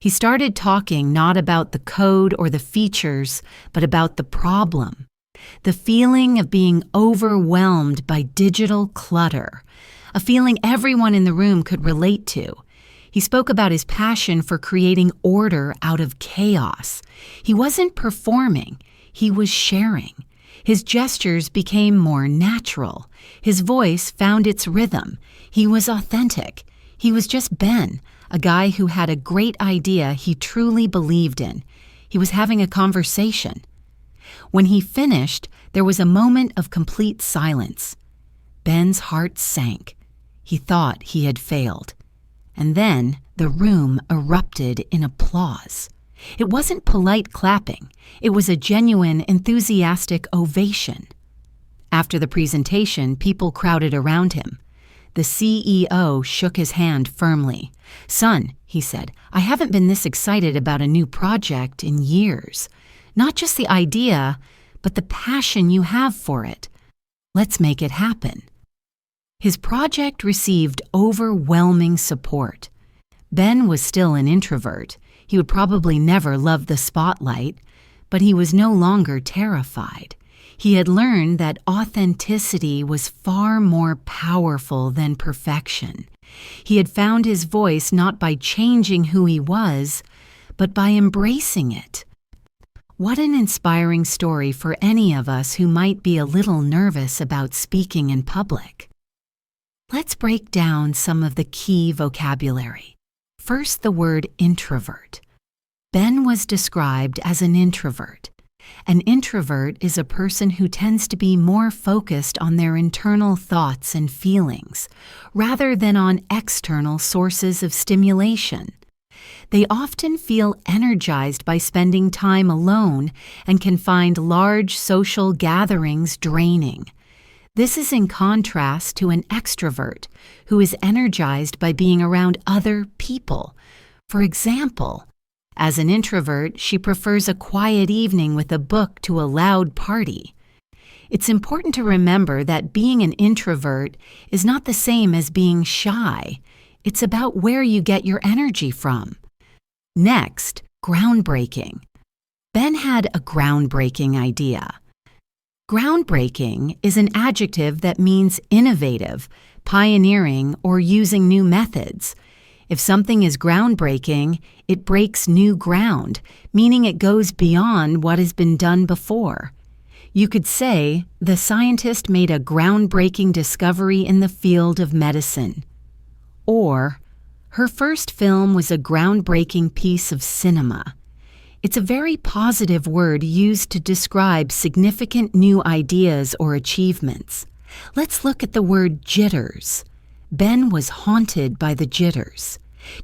He started talking not about the code or the features, but about the problem. The feeling of being overwhelmed by digital clutter, a feeling everyone in the room could relate to. He spoke about his passion for creating order out of chaos. He wasn't performing, he was sharing. His gestures became more natural. His voice found its rhythm. He was authentic. He was just Ben, a guy who had a great idea he truly believed in. He was having a conversation. When he finished, there was a moment of complete silence. Ben's heart sank. He thought he had failed. And then the room erupted in applause. It wasn't polite clapping. It was a genuine, enthusiastic ovation. After the presentation, people crowded around him. The CEO shook his hand firmly. "Son," he said, "I haven't been this excited about a new project in years. Not just the idea, but the passion you have for it. Let's make it happen." His project received overwhelming support. Ben was still an introvert. He would probably never love the spotlight, but he was no longer terrified. He had learned that authenticity was far more powerful than perfection. He had found his voice not by changing who he was, but by embracing it. What an inspiring story for any of us who might be a little nervous about speaking in public. Let's break down some of the key vocabulary. First, the word introvert. Ben was described as an introvert. An introvert is a person who tends to be more focused on their internal thoughts and feelings, rather than on external sources of stimulation. They often feel energized by spending time alone and can find large social gatherings draining. This is in contrast to an extrovert who is energized by being around other people. For example, as an introvert, she prefers a quiet evening with a book to a loud party. It's important to remember that being an introvert is not the same as being shy. It's about where you get your energy from. Next, groundbreaking. Ben had a groundbreaking idea. Groundbreaking is an adjective that means innovative, pioneering, or using new methods. If something is groundbreaking, it breaks new ground, meaning it goes beyond what has been done before. You could say, the scientist made a groundbreaking discovery in the field of medicine. Or, her first film was a groundbreaking piece of cinema. It's a very positive word used to describe significant new ideas or achievements. Let's look at the word jitters. Ben was haunted by the jitters.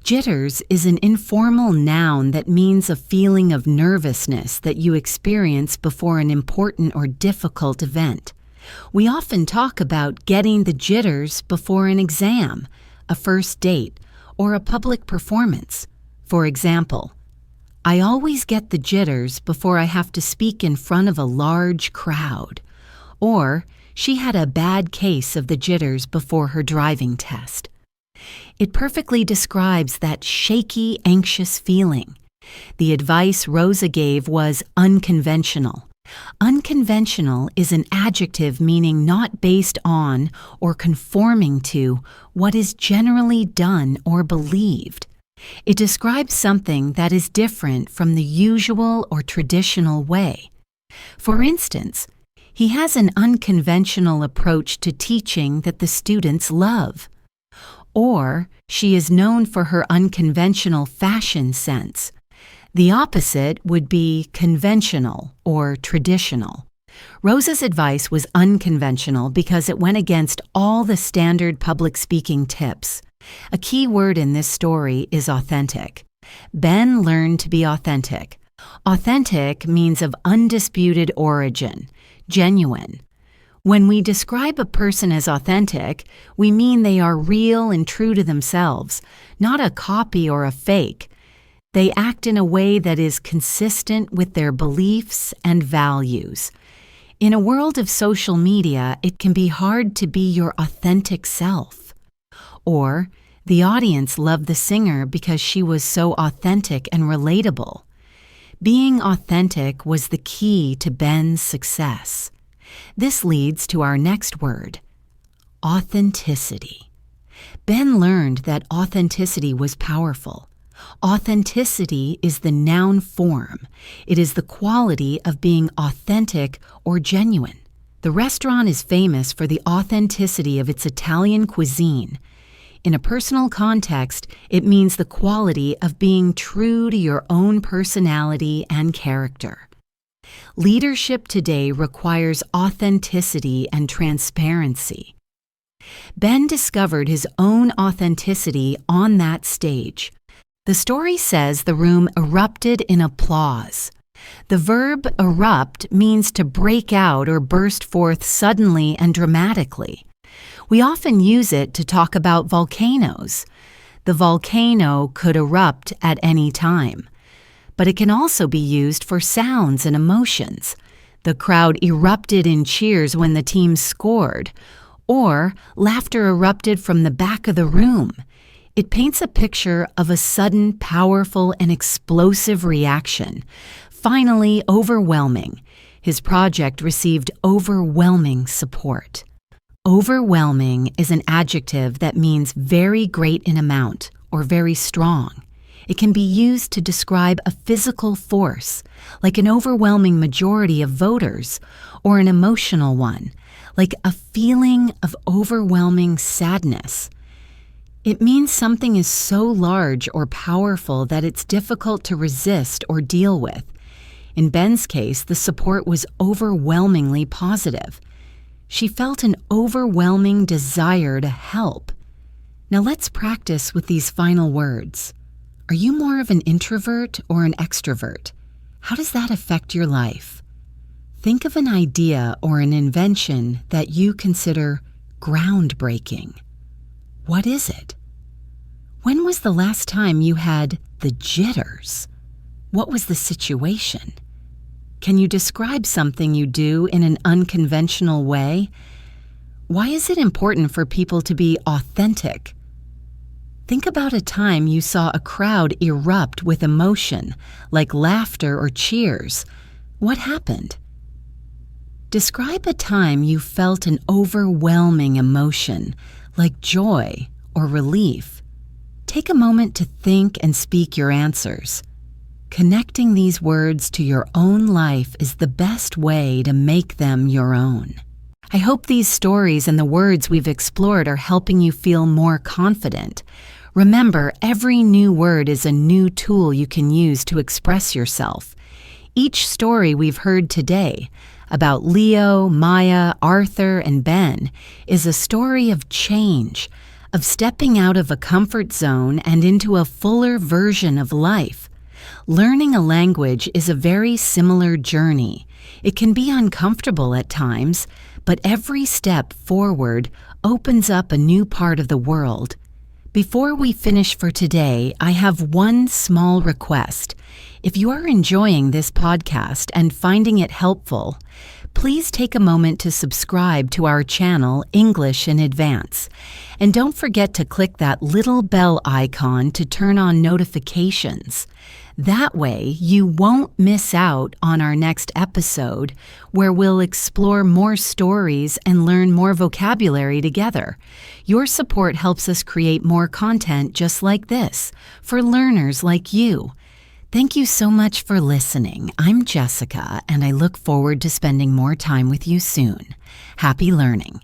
Jitters is an informal noun that means a feeling of nervousness that you experience before an important or difficult event. We often talk about getting the jitters before an exam, a first date, or a public performance. For example, "I always get the jitters before I have to speak in front of a large crowd." Or, "She had a bad case of the jitters before her driving test." It perfectly describes that shaky, anxious feeling. The advice Rosa gave was unconventional. Unconventional is an adjective meaning not based on or conforming to what is generally done or believed. It describes something that is different from the usual or traditional way. For instance, he has an unconventional approach to teaching that the students love. Or, she is known for her unconventional fashion sense. The opposite would be conventional or traditional. Rosa's advice was unconventional because it went against all the standard public speaking tips. A key word in this story is authentic. Ben learned to be authentic. Authentic means of undisputed origin, genuine. When we describe a person as authentic, we mean they are real and true to themselves, not a copy or a fake. They act in a way that is consistent with their beliefs and values. In a world of social media, it can be hard to be your authentic self. Or, the audience loved the singer because she was so authentic and relatable. Being authentic was the key to Ben's success. This leads to our next word, authenticity. Ben learned that authenticity was powerful. Authenticity is the noun form. It is the quality of being authentic or genuine. The restaurant is famous for the authenticity of its Italian cuisine. In a personal context, it means the quality of being true to your own personality and character. Leadership today requires authenticity and transparency. Ben discovered his own authenticity on that stage. The story says the room erupted in applause. The verb erupt means to break out or burst forth suddenly and dramatically. We often use it to talk about volcanoes. The volcano could erupt at any time. But it can also be used for sounds and emotions. The crowd erupted in cheers when the team scored, or laughter erupted from the back of the room. It paints a picture of a sudden, powerful, and explosive reaction. Finally, overwhelming. His project received overwhelming support. Overwhelming is an adjective that means very great in amount or very strong. It can be used to describe a physical force, like an overwhelming majority of voters, or an emotional one, like a feeling of overwhelming sadness. It means something is so large or powerful that it's difficult to resist or deal with. In Ben's case, the support was overwhelmingly positive. She felt an overwhelming desire to help. Now let's practice with these final words. Are you more of an introvert or an extrovert? How does that affect your life? Think of an idea or an invention that you consider groundbreaking. What is it? When was the last time you had the jitters? What was the situation? Can you describe something you do in an unconventional way? Why is it important for people to be authentic? Think about a time you saw a crowd erupt with emotion, like laughter or cheers. What happened? Describe a time you felt an overwhelming emotion, like joy or relief. Take a moment to think and speak your answers. Connecting these words to your own life is the best way to make them your own. I hope these stories and the words we've explored are helping you feel more confident. Remember, every new word is a new tool you can use to express yourself. Each story we've heard today about Leo, Maya, Arthur, and Ben is a story of change, of stepping out of a comfort zone and into a fuller version of life. Learning a language is a very similar journey. It can be uncomfortable at times, but every step forward opens up a new part of the world. Before we finish for today, I have one small request. If you are enjoying this podcast and finding it helpful, please take a moment to subscribe to our channel, English in Advance. And don't forget to click that little bell icon to turn on notifications. That way, you won't miss out on our next episode, where we'll explore more stories and learn more vocabulary together. Your support helps us create more content just like this, for learners like you. Thank you so much for listening. I'm Jessica, and I look forward to spending more time with you soon. Happy learning.